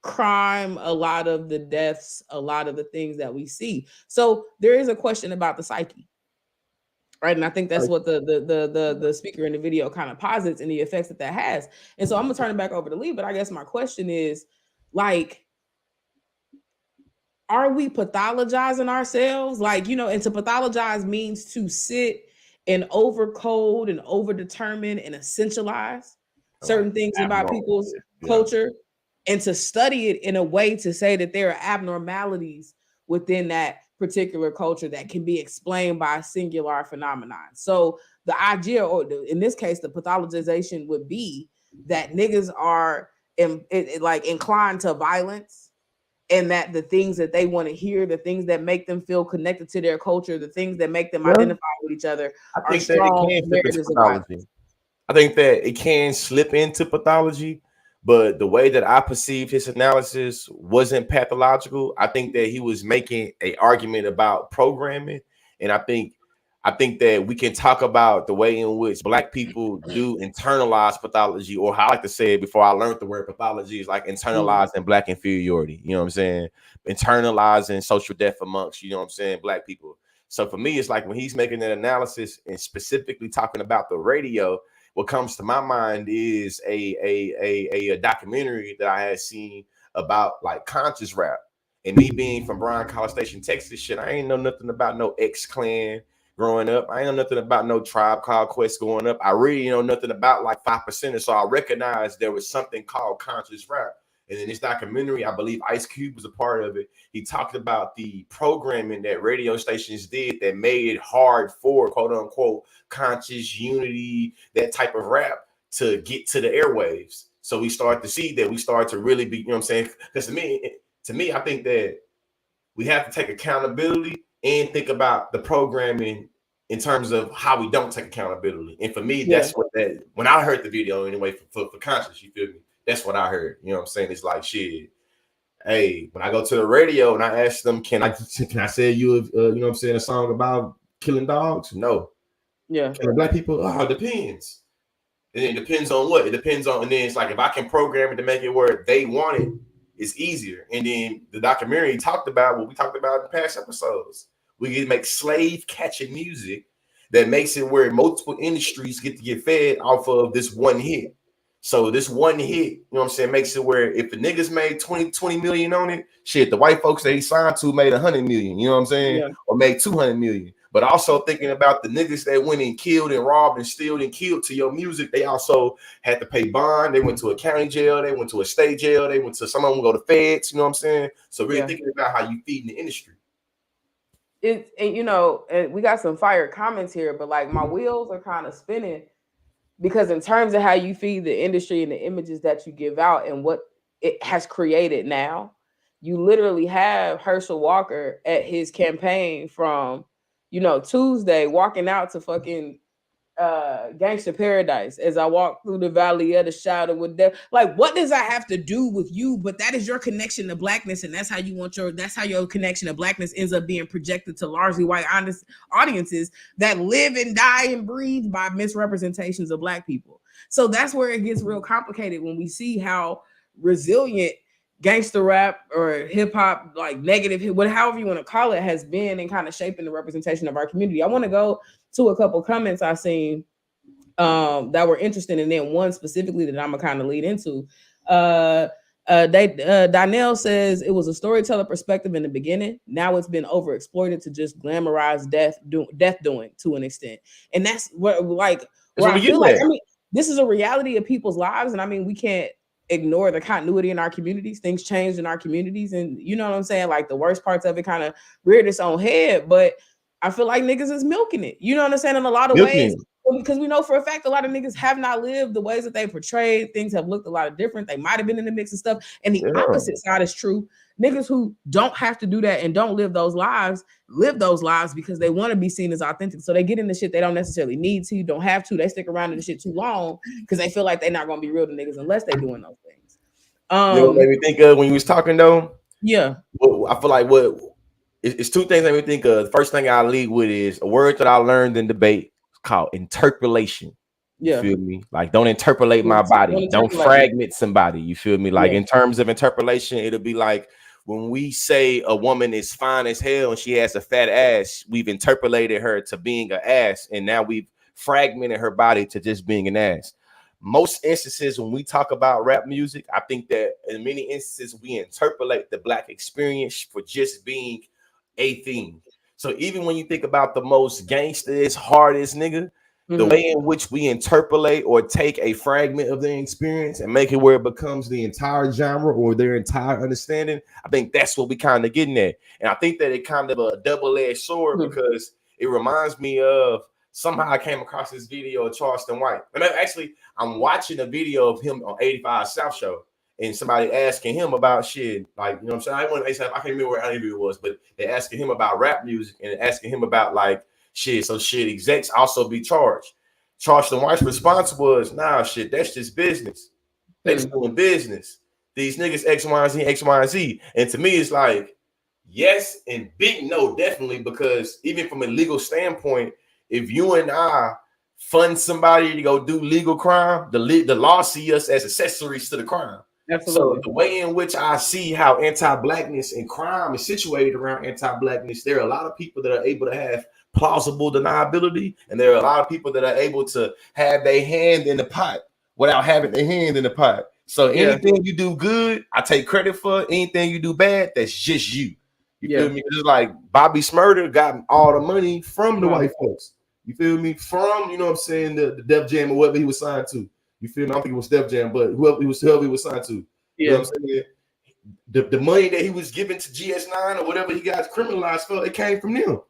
crime, a lot of the deaths, a lot of the things that we see. So there is a question about the psyche, right? And I think that's what the speaker in the video kind of posits and the effects that has. And so I'm gonna turn it back over to Lee, but I guess my question is, like, are we pathologizing ourselves? Like, and to pathologize means to sit and overcode and overdetermine and essentialize certain things about people's culture, and to study it in a way to say that there are abnormalities within that particular culture that can be explained by a singular phenomenon. So the idea, or in this case, the pathologization would be that niggas are inclined to violence, and that the things that they want to hear, the things that make them feel connected to their culture, the things that make them identify with each other are strong narratives of violence. I think that it can slip into pathology, but the way that I perceived his analysis wasn't pathological. I think that he was making an argument about programming, and I think that we can talk about the way in which Black people do internalize pathology, or how I like to say it before I learned the word pathology, is like internalizing Black inferiority. You know what I'm saying? Internalizing social death amongst, you know what I'm saying, Black people. So for me, it's like when he's making that analysis and specifically talking about the radio, what comes to my mind is a documentary that I had seen about like conscious rap. And me being from Bryan College Station, Texas, shit, I ain't know nothing about no X-Clan growing up. I ain't know nothing about no Tribe Called Quest growing up. I really know nothing about like 5%. So I recognized there was something called conscious rap. And in this documentary, I believe Ice Cube was a part of it. He talked about the programming that radio stations did that made it hard for, quote unquote, conscious unity, that type of rap to get to the airwaves. So we start to see that we start to really be, you know what I'm saying? Because to me, I think that we have to take accountability and think about the programming in terms of how we don't take accountability. And for me, that's what that, when I heard the video anyway, for conscious, you feel me? That's what I heard. You know what I'm saying? It's like, shit, hey, when I go to the radio and I ask them, can I say you know what I'm saying, a song about killing dogs? No. Yeah. Killing Black people? Oh, it depends. And it depends on what? It depends on, and then it's like, if I can program it to make it where they want it, it's easier. And then the documentary talked about what we talked about in the past episodes. We can make slave catching music that makes it where multiple industries get to get fed off of this one hit. So this one hit, you know what I'm saying, makes it where if the niggas made 20 million on it, shit, the white folks that he signed to made 100 million, you know what I'm saying? Yeah. Or made 200 million. But also thinking about the niggas that went and killed and robbed and stealed and killed to your music, they also had to pay bond. They went to a county jail, they went to a state jail, they went to, some of them go to feds, you know what I'm saying? So really thinking about how you feed in the industry. And you know, and we got some fire comments here, but like my wheels are kind of spinning, because in terms of how you feed the industry and the images that you give out and what it has created now, you literally have Herschel Walker at his campaign from, you know, Tuesday walking out to fucking Gangsta Paradise, as I walk through the valley of the shadow with death. Like, what does that have to do with you? But that is your connection to blackness, and that's how your connection to blackness ends up being projected to largely white honest audiences that live and die and breathe by misrepresentations of black people. So that's where it gets real complicated when we see how resilient gangster rap or hip hop, like negative, however you want to call it, has been in kind of shaping the representation of our community. I want to go to a couple comments I seen that were interesting, and then one specifically that I'm gonna kind of lead into. Donnell says it was a storyteller perspective in the beginning. Now it's been overexploited to just glamorize death doing to an extent, and that's what I feel like. I mean, this is a reality of people's lives, and I mean, we can't ignore the continuity in our communities. Things changed in our communities, and you know what I'm saying. Like the worst parts of it kind of reared its own head, but I feel like niggas is milking it. You know what I'm saying? In a lot of ways, because we know for a fact a lot of niggas have not lived the ways that they portrayed. Things have looked a lot of different. They might have been in the mix and stuff. And the opposite side is true. Niggas who don't have to do that and don't live those lives because they want to be seen as authentic. So they get into shit they don't necessarily need to, don't have to. They stick around in the shit too long because they feel like they're not going to be real to niggas unless they're doing those things. You know what made me think of when you was talking though? Yeah. I feel like it's two things that me think of. The first thing I lead with is a word that I learned in debate called interpolation. You feel me? Like, don't interpolate my body. Don't fragment somebody. You feel me? Like, in terms of interpolation, it'll be like when we say a woman is fine as hell and she has a fat ass, we've interpolated her to being an ass, and now we've fragmented her body to just being an ass. Most instances when we talk about rap music, I think that in many instances we interpolate the black experience for just being a thing. So even when you think about the most gangsters, hardest nigga, the way in which we interpolate or take a fragment of their experience and make it where it becomes the entire genre or their entire understanding, I think that's what we kind of getting at. And I think that it kind of a double-edged sword because it reminds me of somehow I came across this video of Charleston White. And I'm watching a video of him on 85 South Show. And somebody asking him about shit, like, you know what I'm saying? I can't remember where interview it was, but they're asking him about rap music and asking him about like shit. So shit, execs also be charged. Charleston White's response was, nah, shit, that's just business. They just doing business. These niggas X, Y, and Z, X, Y, and Z. And to me, it's like, yes and big no, definitely, because even from a legal standpoint, if you and I fund somebody to go do legal crime, the law see us as accessories to the crime. Absolutely. So the way in which I see how anti-blackness and crime is situated around anti-blackness, there are a lot of people that are able to have plausible deniability, and there are a lot of people that are able to have their hand in the pot without having their hand in the pot. So anything you do good, I take credit for. Anything you do bad, that's just you. You feel me? It's like Bobby Smurder got all the money from the white folks. You feel me? From, you know what I'm saying, the Def Jam or whatever he was signed to. You feel me? I don't think it was Def Jam, but whoever he was signed to. You know what I'm saying? The money that he was giving to GS9 or whatever he got criminalized for, it came from them.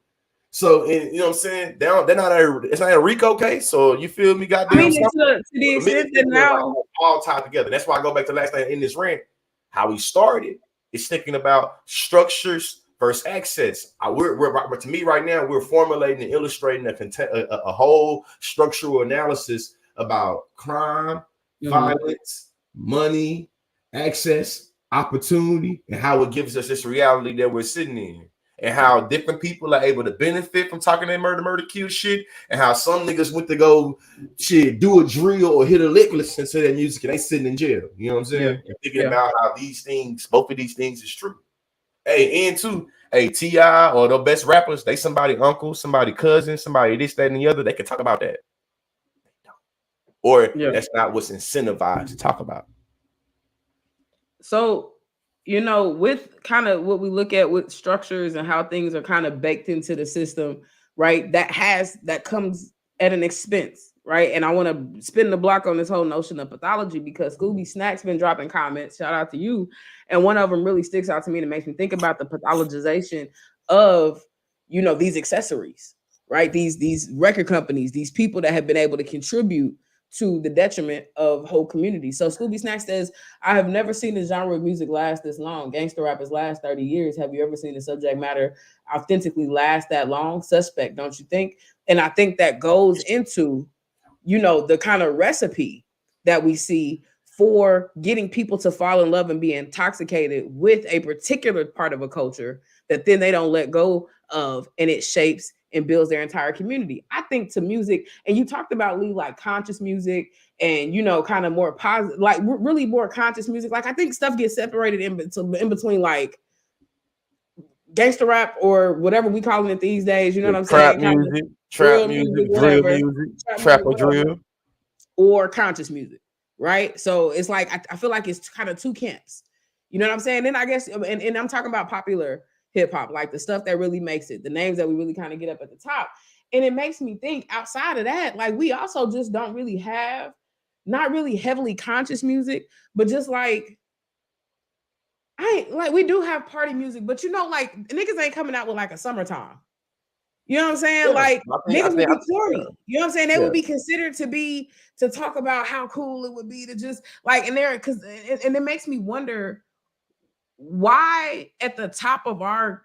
So, you know what I'm saying? It's not a RICO case. So you feel me? Goddamn. I mean, to the extent that now all tied together. That's why I go back to last night in this rant. How we started is thinking about structures versus access. To me right now, we're formulating and illustrating a whole structural analysis about crime, violence, money, access, opportunity, and how it gives us this reality that we're sitting in, and how different people are able to benefit from talking that murder, kill shit, and how some niggas went to go shit, do a drill or hit a lick, listen to that music, and they sitting in jail. You know what I'm saying? And thinking about how both of these things is true. Hey, and too, T.I. or the best rappers, they somebody uncle, somebody cousin, somebody this, that, and the other, they can talk about that. Or that's not what's incentivized to talk about. So, you know, with kind of what we look at with structures and how things are kind of baked into the system, right? That comes at an expense, right? And I want to spin the block on this whole notion of pathology because Scooby Snack's been dropping comments. Shout out to you. And one of them really sticks out to me and it makes me think about the pathologization of, you know, these accessories, right? These record companies, these people that have been able to contribute to the detriment of whole communities. So Scooby Snack says, I have never seen the genre of music last this long. Gangster rappers last 30 years. Have you ever seen the subject matter authentically last that long? Suspect, don't you think? And I think that goes into the kind of recipe that we see for getting people to fall in love and be intoxicated with a particular part of a culture that then they don't let go of, and it shapes and builds their entire community. I think to music, and you talked about, Lee, like conscious music and, kind of more positive, like really more conscious music. Like I think stuff gets separated in between like gangster rap or whatever we calling it these days. You know what I'm saying? Trap music, drill music, trap or drill, or conscious music, right? So it's like I feel like it's kind of two camps. You know what I'm saying? Then I guess, and I'm talking about popular hip hop, like the stuff that really makes it, the names that we really kind of get up at the top. And it makes me think outside of that, like we also just don't really have, not really heavily conscious music, but just like we do have party music, but like niggas ain't coming out with like a summertime. You know what I'm saying? Yeah, like niggas would be corny. Yeah. You know what I'm saying? They would be considered to talk about how cool it would be to just like, and it makes me wonder why at the top of our,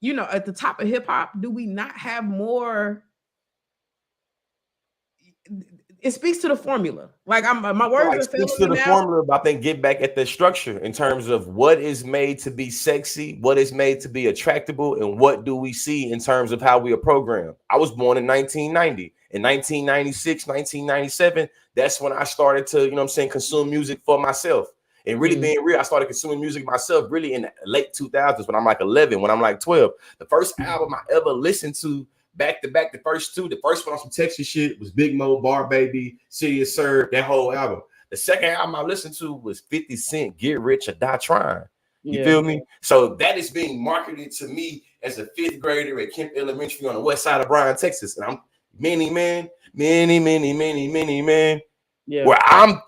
at the top of hip hop, do we not have more? It speaks to the formula. Like my words are speaks to the formula, but I think get back at the structure in terms of what is made to be sexy, what is made to be attractable, and what do we see in terms of how we are programmed. I was born in 1990. In 1996, 1997, that's when I started to, consume music for myself. And really being real, I started consuming music myself really in the late 2000s when I'm like 11, when I'm like 12. The first album I ever listened to back to back, the first one on some Texas shit was Big Mo, Bar Baby, City of Serve, that whole album. The second album I listened to was 50 Cent, Get Rich or Die Trying. You feel me? So that is being marketed to me as a fifth grader at Kemp Elementary on the west side of Bryan, Texas. And I'm many, man. Yeah. Where I'm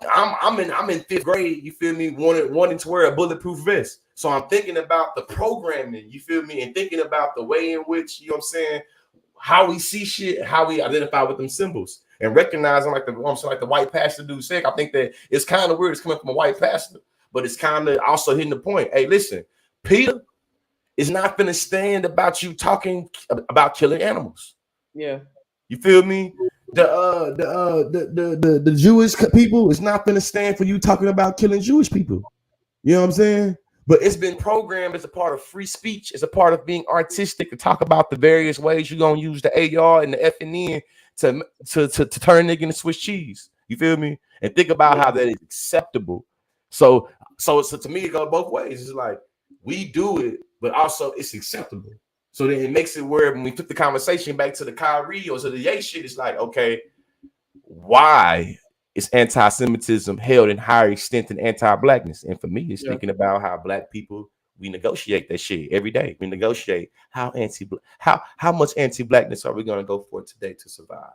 in fifth grade, you feel me, wanting to wear a bulletproof vest. So I'm thinking about the programming, you feel me, and thinking about the way in which, you know what I'm saying, how we see shit, how we identify with them symbols, and recognizing like the white pastor dude said. I think that it's kind of weird it's coming from a white pastor, but it's kind of also hitting the point. Hey, listen, Peter is not gonna stand about you talking about killing animals. Yeah. You feel me? The Jewish people is not gonna stand for you talking about killing Jewish people. You know what I'm saying? But it's been programmed as a part of free speech, as a part of being artistic, to talk about the various ways you're gonna use the AR and the F and N to turn a nigga into Swiss cheese. You feel me? And think about how that is acceptable. So to me, it goes both ways. It's like we do it, but also it's acceptable. So then it makes it where when we took the conversation back to the Kyrie or to the Ye shit, it's like, okay, why is anti-Semitism held in higher extent than anti-blackness? And for me, it's thinking about how black people, we negotiate that shit every day. We negotiate how much anti-blackness are we going to go for today to survive?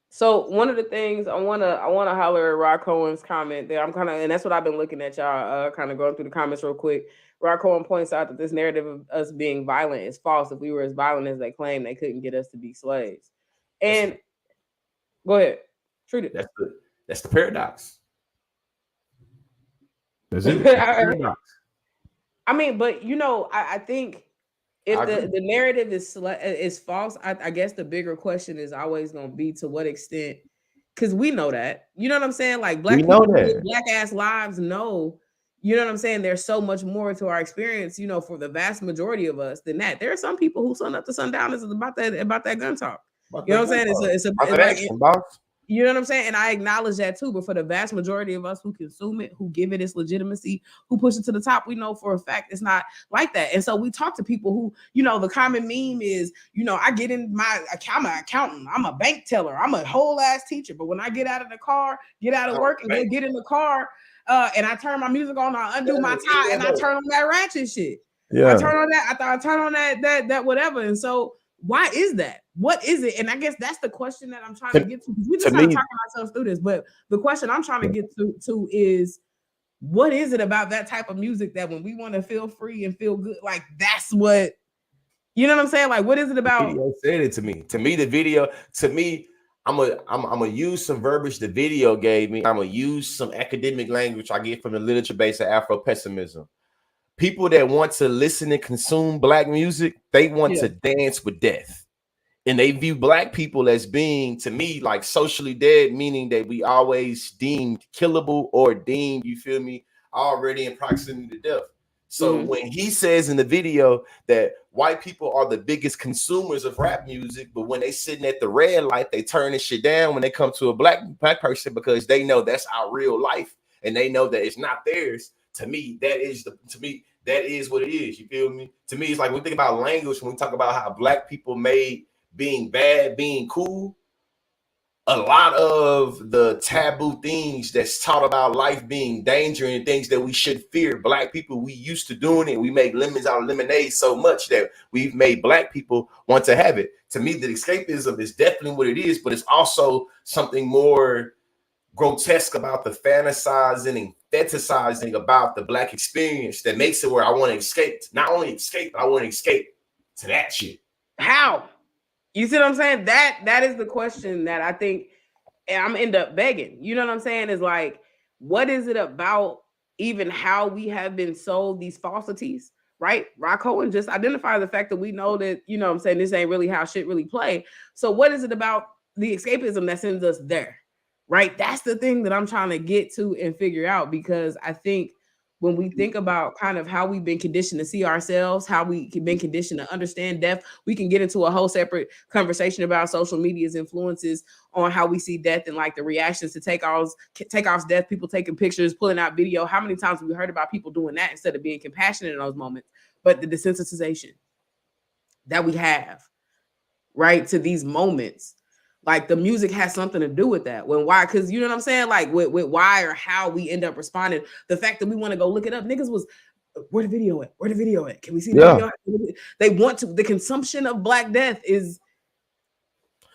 So one of the things I wanna holler at Rod Cohen's comment there. And that's what I've been looking at, y'all, kind of going through the comments real quick. Rod Cohen points out that this narrative of us being violent is false. If we were as violent as they claim, they couldn't get us to be slaves. And go ahead, treat it. That's the paradox. That's it. That's the paradox. I mean, but I think if the narrative is false, I guess the bigger question is always going to be to what extent, because we know that, you know what I'm saying? Like black people with black ass lives know, you know what I'm saying? There's so much more to our experience, for the vast majority of us than that. There are some people who sun up to sundown is about that gun talk. You know what I'm saying? It's you know what I'm saying? And I acknowledge that too. But for the vast majority of us who consume it, who give it its legitimacy, who push it to the top, we know for a fact it's not like that. And so we talk to people who, the common meme is, I get in I'm an accountant, I'm a bank teller, I'm a whole ass teacher. But when I get out of the car, get out of work and get in the car, and I turn my music on, I undo my tie, and I turn on that ratchet shit. Yeah. I turn on that whatever. And so why is that? What is it? And I guess that's the question that I'm trying to get to. We just kind of talking ourselves through this, but the question I'm trying to get to is, what is it about that type of music that when we want to feel free and feel good, like that's what, you know what I'm saying? Like, what is it about? The video said it to me. To me, the video, I'm gonna use some verbiage the video gave me. I'm gonna use some academic language I get from the literature base of Afro-pessimism. People that want to listen and consume black music, they want to dance with death. And they view black people as being, to me, like socially dead, meaning that we always deemed killable or deemed, you feel me, already in proximity to death. So when he says in the video that white people are the biggest consumers of rap music, but when they sitting at the red light, they turn this shit down when they come to a black person because they know that's our real life and they know that it's not theirs. To me, that is what it is. You feel me? To me, it's like when we think about language, when we talk about how black people made being bad, being cool, a lot of the taboo things that's taught about life being danger and things that we should fear. Black people, we used to doing it. We make lemons out of lemonade so much that we've made black people want to have it. To me, the escapism is definitely what it is, but it's also something more grotesque about the fantasizing and fetishizing about the black experience that makes it where I want to escape. Not only escape, but I want to escape to that shit. How? You see what I'm saying? That is the question that I think I'm end up begging. You know what I'm saying? Is like, what is it about even how we have been sold these falsities, right? Rock Cohen just identified the fact that we know that, you know what I'm saying, this ain't really how shit really play. So what is it about the escapism that sends us there, right? That's the thing that I'm trying to get to and figure out, because I think when we think about kind of how we've been conditioned to see ourselves, how we've been conditioned to understand death, we can get into a whole separate conversation about social media's influences on how we see death and like the reactions to Takeoff's death, people taking pictures, pulling out video. How many times have we heard about people doing that instead of being compassionate in those moments? But the desensitization that we have, right, to these moments, like the music has something to do with that. Why? Because you know what I'm saying? Like with why or how we end up responding. The fact that we want to go look it up. Niggas was, where the video at? Where the video at? Can we see the video? They want to. The consumption of Black death is,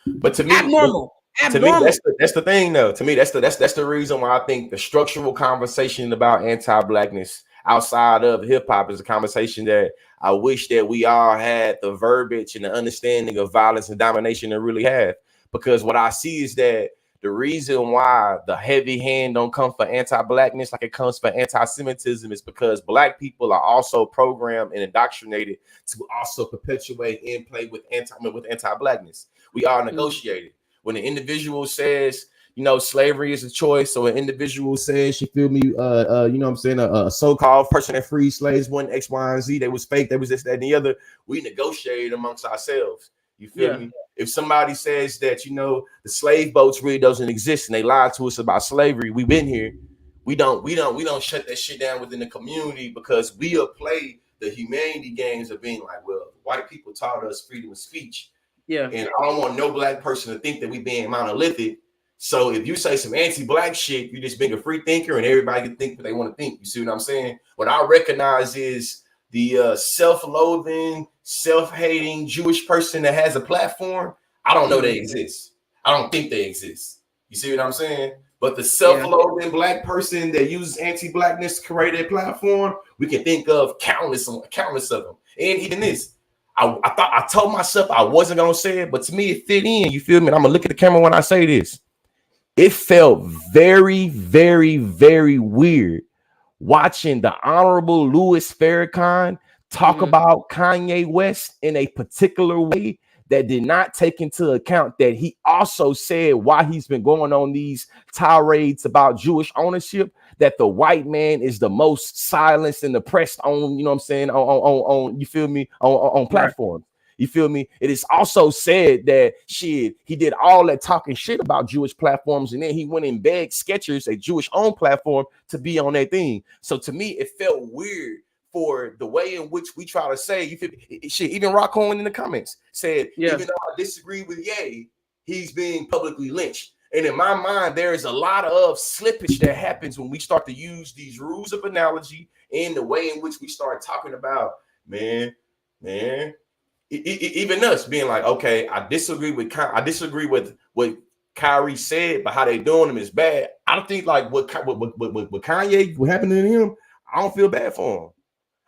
but to me, abnormal. To me, that's the thing, though. To me, that's the reason why I think the structural conversation about anti-blackness outside of hip hop is a conversation that I wish that we all had the verbiage and the understanding of violence and domination to really have. Because what I see is that the reason why the heavy hand don't come for anti-blackness like it comes for anti-Semitism is because black people are also programmed and indoctrinated to also perpetuate and play with anti-blackness. We are negotiated. When an individual says, you know, slavery is a choice, or an individual says, you feel me, you know what I'm saying, a so-called person that freed slaves wasn't X, Y, and Z, they was fake, they was this, that, and the other, we negotiated amongst ourselves. You feel me? If somebody says that, you know, the slave boats really doesn't exist and they lied to us about slavery, we've been here. We don't shut that shit down within the community because we'll play the humanity games of being like, well, white people taught us freedom of speech. Yeah. And I don't want no black person to think that we being monolithic. So if you say some anti-black shit, you just being a free thinker and everybody can think what they want to think. You see what I'm saying? What I recognize is the self-loathing, self-hating Jewish person that has a platform. I don't know they exist. I don't think they exist. You see what I'm saying? But the self-loathing black person that uses anti-blackness to create a platform, we can think of countless of them. And even this, I told myself I wasn't gonna say it, but to me it fit in. You feel me? And I'm gonna look at the camera when I say this. It felt very, very, very weird watching the Honorable Louis Farrakhan talk about Kanye West in a particular way that did not take into account that he also said why he's been going on these tirades about Jewish ownership, that the white man is the most silenced and oppressed on, you know what I'm saying, on you feel me, on platforms. You feel me? It is also said that shit, he did all that talking shit about Jewish platforms, and then he went and begged Skechers, a Jewish-owned platform, to be on that thing. So to me, it felt weird for the way in which we try to say, you feel shit. Even Rock Cohen in the comments said, even though I disagree with Ye, he's being publicly lynched. And in my mind, there is a lot of slippage that happens when we start to use these rules of analogy and the way in which we start talking about, man. Even us being like, okay, I disagree with what Kyrie said, but how they doing him is bad. I don't think like what Kanye, what happened to him, I don't feel bad for him.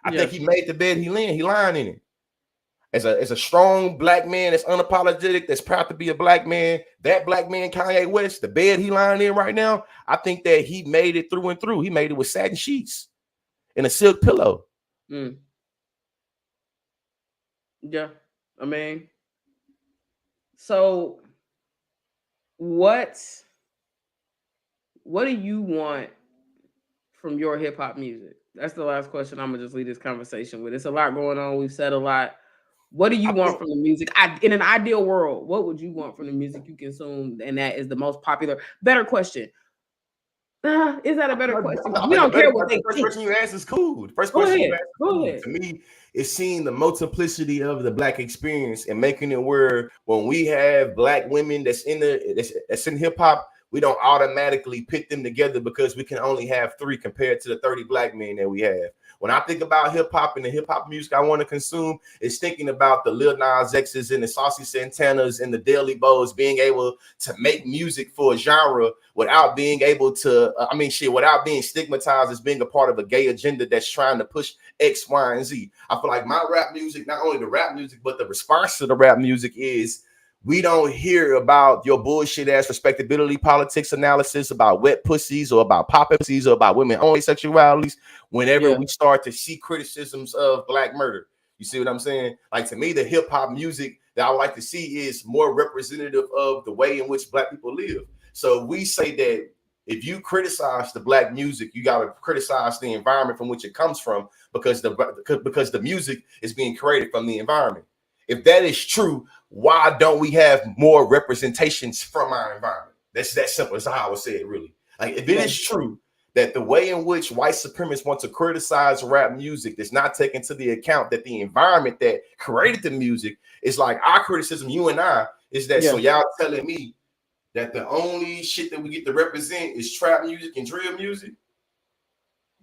I think he made the bed he lying in it. As a strong black man that's unapologetic, that's proud to be a black man, that black man, Kanye West, the bed he lying in right now, I think that he made it through and through. He made it with satin sheets and a silk pillow. Yeah, I mean, So what do you want from your hip hop music? That's the last question. I'm gonna just leave this conversation with. It's a lot going on. We've said a lot. What do you want from the music? In an ideal world, what would you want from the music you consume? And that is the most popular. Better question. Is that a better question? We don't care what they think. The first question you ask is cool. The first Go question ahead. you ask is Go cool. ahead. To me, it's seeing the multiplicity of the Black experience and making it where when we have Black women that's in hip hop, we don't automatically pit them together because we can only have 3 compared to the 30 Black men that we have. When I think about hip hop and the hip hop music I want to consume, it's thinking about the Lil Nas X's and the Saucy Santanas and the Daily Bows being able to make music for a genre without being able to, without being stigmatized as being a part of a gay agenda that's trying to push X, Y, and Z. I feel like my rap music, not only the rap music, but the response to the rap music is, we don't hear about your bullshit ass respectability politics analysis about wet pussies or about pop pussies or about women only sexualities whenever we start to see criticisms of Black murder. You see what I'm saying? Like, to me, the hip hop music that I would like to see is more representative of the way in which Black people live. So we say that if you criticize the Black music, you got to criticize the environment from which it comes from, because the music is being created from the environment. If that is true, why don't we have more representations from our environment? That's that simple. That's how I would say it, really. Like, if it is true that the way in which white supremacists want to criticize rap music does not take into the account that the environment that created the music is like our criticism, you and I, is that so y'all telling me that the only shit that we get to represent is trap music and drill music?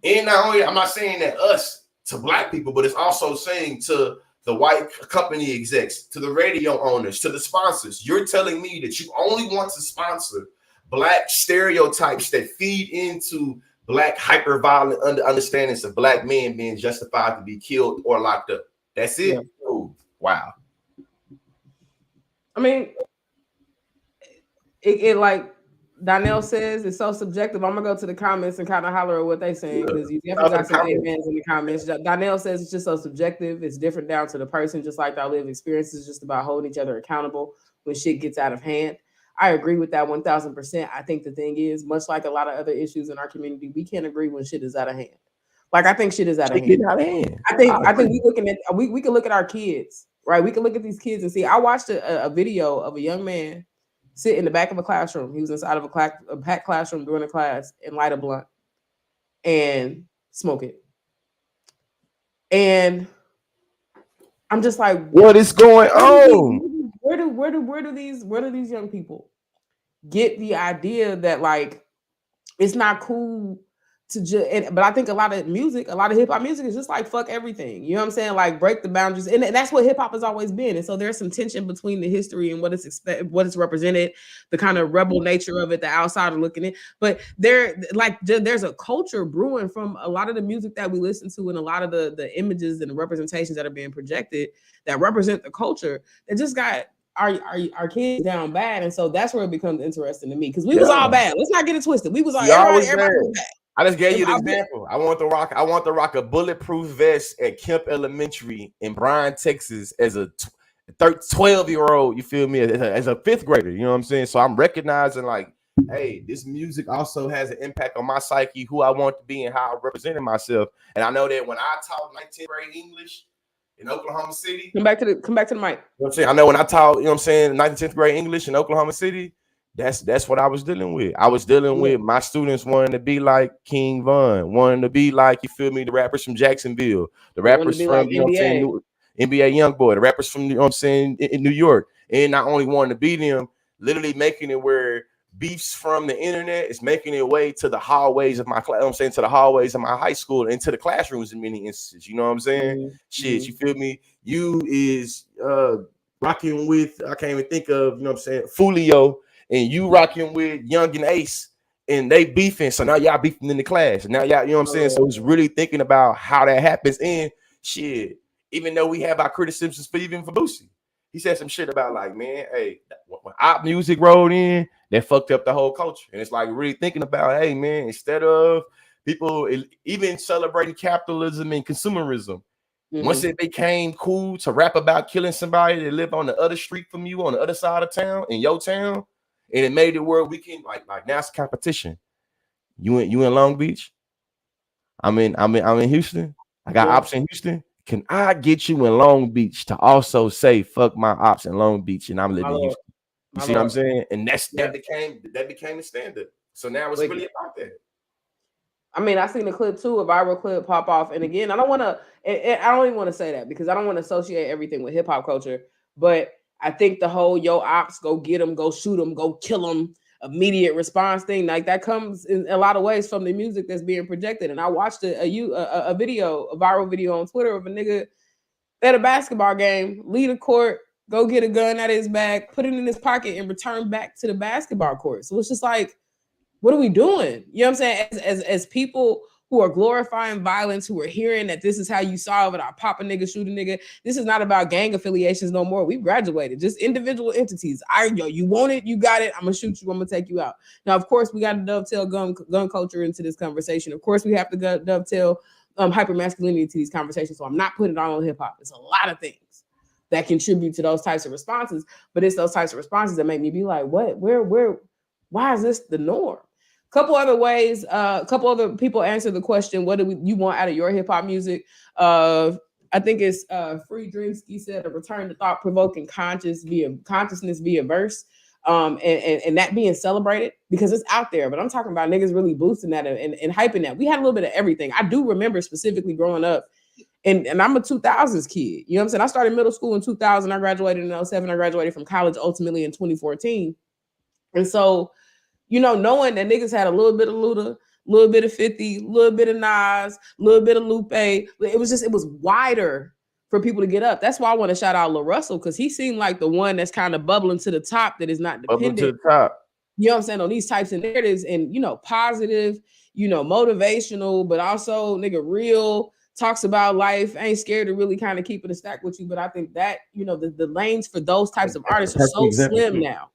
And not only, I'm not saying that us to Black people, but it's also saying to the white company execs, to the radio owners, to the sponsors, you're telling me that you only want to sponsor Black stereotypes that feed into Black hyper-violent understandings of Black men being justified to be killed or locked up. That's it? Yeah. Oh, wow. I mean, it like Donnell says, it's so subjective. I'm gonna go to the comments and kind of holler at what they saying, because you definitely got some amens in the comments. Donnell says it's just so subjective. It's different down to the person, just like our lived experience is just about holding each other accountable when shit gets out of hand. I agree with that 1000%. I think the thing is, much like a lot of other issues in our community, we can't agree when shit is out of hand. Like, I think shit is out of hand. I think we can look at our kids, right? We can look at these kids and see. I watched a video of a young man sit in the back of a classroom. He was inside of a packed classroom during a class and light a blunt and smoke it. And I'm just like, what is going on? Where do these young people get the idea that, like, it's not cool to just? But I think a lot of hip hop music is just like, fuck everything. You know what I'm saying? Like, break the boundaries, and that's what hip hop has always been. And so there's some tension between the history and what it's represented, the kind of rebel nature of it, the outsider looking in. But there's a culture brewing from a lot of the music that we listen to, and a lot of the images and the representations that are being projected that represent the culture that just got our kids down bad. And so that's where it becomes interesting to me, because we was all bad. Let's not get it twisted. We was all everybody was bad. I just gave you the example. I want to rock a bulletproof vest at Kemp Elementary in Bryan, Texas, as a 12-year-old. You feel me? As a 5th grader. You know what I'm saying? So I'm recognizing, like, hey, this music also has an impact on my psyche, who I want to be and how I represented myself. And I know that when I taught 19th grade English in Oklahoma City. Come back to the mic. You know what I'm saying? I know when I taught, 9th and 10th grade English in Oklahoma City, that's what I was dealing with. I was dealing with my students wanting to be like King Von, wanting to be like, you feel me, the rappers from Jacksonville, the rappers from, like, NBA Youngboy, the rappers from, in New York. And not only wanting to be them, literally making it where beefs from the internet is making its way to the hallways of my class, to the hallways of my high school and to the classrooms in many instances. You know what I'm saying? Shit, you feel me? You is rocking with, I can't even think of, Fulio, and you rocking with Young and Ace, and they beefing. So now y'all beefing in the class. And now y'all, you know what I'm saying? So it's really thinking about how that happens. And shit, even though we have our criticisms for Boosie, he said some shit about, like, man, hey, when op music rolled in, that fucked up the whole culture. And it's like really thinking about, hey, man, instead of people even celebrating capitalism and consumerism, Once it became cool to rap about killing somebody that lived on the other street from you, on the other side of town, in your town, and it made it where we can like now it's competition. You in Long Beach? I'm in Houston. I got ops in Houston. Can I get you in Long Beach to also say fuck my ops in Long Beach and I'm living in Houston? You see what I'm saying? And that became the standard. So now it's really about that. I mean, I seen a clip too, a viral clip pop off. And again, I don't even want to say that because I don't want to associate everything with hip hop culture. But I think the whole yo ops, go get them, go shoot them, go kill them, immediate response thing, like that comes in a lot of ways from the music that's being projected. And I watched a viral video on Twitter of a nigga at a basketball game, leave the court, go get a gun out of his bag, put it in his pocket, and return back to the basketball court. So it's just like, what are we doing? You know what I'm saying? As people who are glorifying violence, who are hearing that this is how you solve it, I pop a nigga, shoot a nigga. This is not about gang affiliations no more. We've graduated, just individual entities. You want it, you got it. I'm gonna shoot you. I'm gonna take you out. Now, of course, we got to dovetail gun culture into this conversation. Of course, we have to dovetail hypermasculinity to these conversations. So I'm not putting it all on hip hop. It's a lot of things that contribute to those types of responses, but it's those types of responses that make me be like, what? Where? Why is this the norm? Couple other ways, a couple other people answer the question, what do you want out of your hip hop music? I think it's Free Dreamski said a return to thought-provoking consciousness via verse, and that being celebrated because it's out there. But I'm talking about niggas really boosting that and hyping that. We had a little bit of everything. I do remember specifically growing up, and I'm a 2000s kid. You know what I'm saying? I started middle school in 2000. I graduated in 2007. I graduated from college ultimately in 2014. And so, you know, knowing that niggas had a little bit of Luda, a little bit of 50, a little bit of Nas, a little bit of Lupe. It was wider for people to get up. That's why I want to shout out Lil Russell, because he seemed like the one that's kind of bubbling to the top, that is not dependent. Bubbling to the top. You know what I'm saying? On these types of narratives and, you know, positive, you know, motivational, but also nigga real, talks about life, ain't scared to really kind of keep it a stack with you. But I think that, you know, the lanes for those types of artists are so slim now.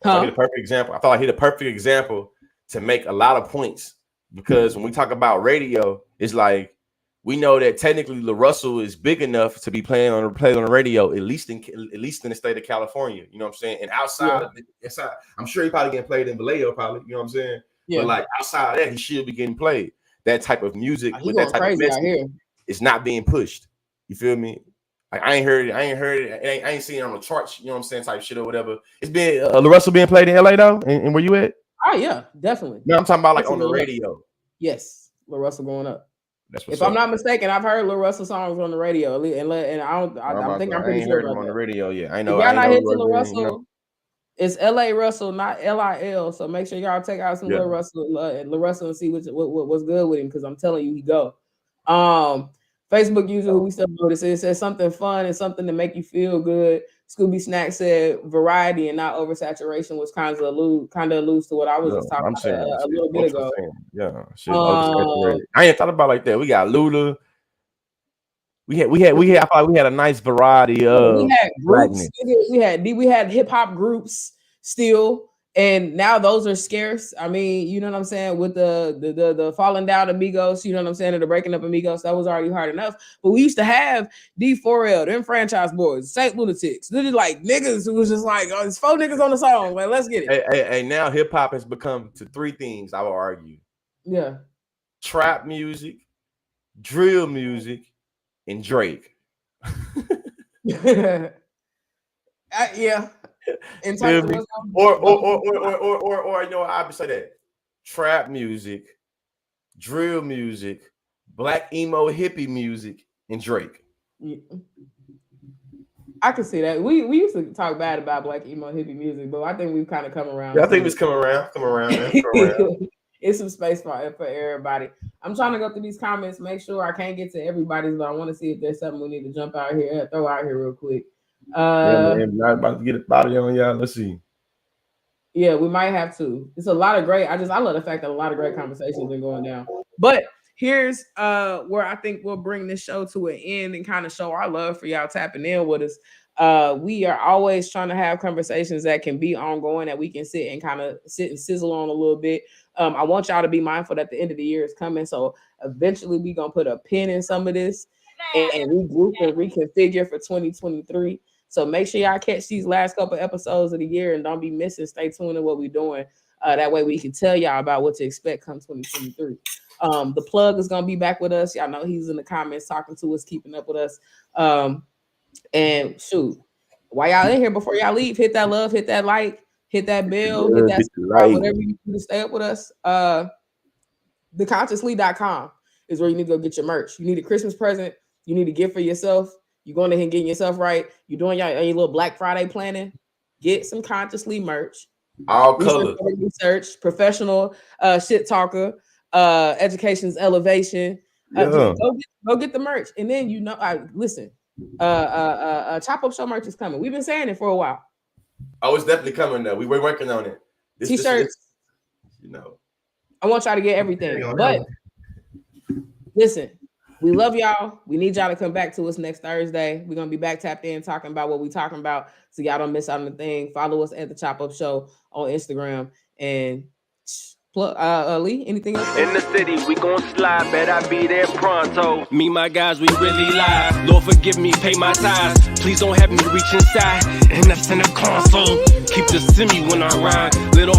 I hit a perfect example. I thought I hit a perfect example to make a lot of points, because when we talk about radio, it's like we know that technically Lil Russell is big enough to be playing on the radio, at least in the state of California. You know what I'm saying? And outside of it, I'm sure he probably getting played in Vallejo, probably. You know what I'm saying? Yeah. But like outside of that, he should be getting played. That type of music with that type of message is not being pushed. You feel me? Like, I ain't heard it. I ain't seen it on the charts. You know what I'm saying? Type shit or whatever. It's been Lil Russell being played in LA though. And where you at? Oh yeah, definitely. No, I'm talking about like on the radio. Yes, Lil Russell going up. That's if I'm not mistaken, I've heard Lil Russell songs on the radio, and I think I'm pretty sure heard him on the radio. Yeah, I know. If y'all not hit Lil Russell, you know? It's LA Russell, not LIL. So make sure y'all take out some Lil Russell, and see what's good with him, because I'm telling you, he go. Facebook user who we still notice, it says something fun and something to make you feel good. Scooby Snack said variety and not oversaturation, which kind of alludes to what I was just talking about a little bit ago. Yeah, shit, I ain't thought about it like that. We got Luda. We had. I thought we had a nice variety of. We had groups. We had hip hop groups still. And now those are scarce. I mean, you know what I'm saying? With the falling down Amigos, you know what I'm saying? Or the breaking up Amigos, that was already hard enough. But we used to have D4L, them Franchise Boys, Saint Lunatics. They're just like niggas who was just like, oh, it's 4 niggas on the song. Like, let's get it. Hey, now hip hop has become to 3 things, I would argue. Yeah. Trap music, drill music, and Drake. Yeah. Or you know, I would say that trap music, drill music, black emo hippie music, and Drake. Yeah. I can see that. We used to talk bad about black emo hippie music, but I think we've kind of come around. Yeah, I think it's come around. It's some space for everybody. I'm trying to go through these comments, make sure I can't get to everybody's, but I want to see if there's something we need to throw out here real quick. Man, not about to get a body on y'all. Let's see. Yeah, we might have to. It's a lot of great. I love the fact that a lot of great conversations been going down. But here's where I think we'll bring this show to an end and kind of show our love for y'all tapping in with us. We are always trying to have conversations that can be ongoing, that we can sit and sizzle on a little bit. I want y'all to be mindful that the end of the year is coming. So eventually we're going to put a pin in some of this and regroup and reconfigure for 2023. So make sure y'all catch these last couple episodes of the year and don't be missing. Stay tuned to what we're doing. That way we can tell y'all about what to expect come 2023. The plug is gonna be back with us. Y'all know he's in the comments talking to us, keeping up with us. And shoot, while y'all in here, before y'all leave, hit that love, hit that like, hit that bell, hit that subscribe, whatever you do to stay up with us. Theconsciously.com is where you need to go get your merch. You need a Christmas present. You need a gift for yourself. You're going ahead and getting yourself right. You're doing your little Black Friday planning. Get some Consciously merch. All colors. Research, professional shit talker, education's elevation. Go get the merch. And then listen, Chop Up Show merch is coming. We've been saying it for a while. Oh, it's definitely coming though. We were working on it. T-shirts. You know. I want y'all to get everything. But listen, we love y'all. We need y'all to come back to us next Thursday. We're gonna be back tapped in talking about what we're talking about, so y'all don't miss out on the thing. Follow us at the Chop Up Show on Instagram. And Lee, anything else? In the city, we gon' slide. Bet I be there pronto. Me, my guys, we really live. Lord, forgive me, pay my tithes. Please don't have me reach inside, and that's in the console. Keep the semi when I ride. Little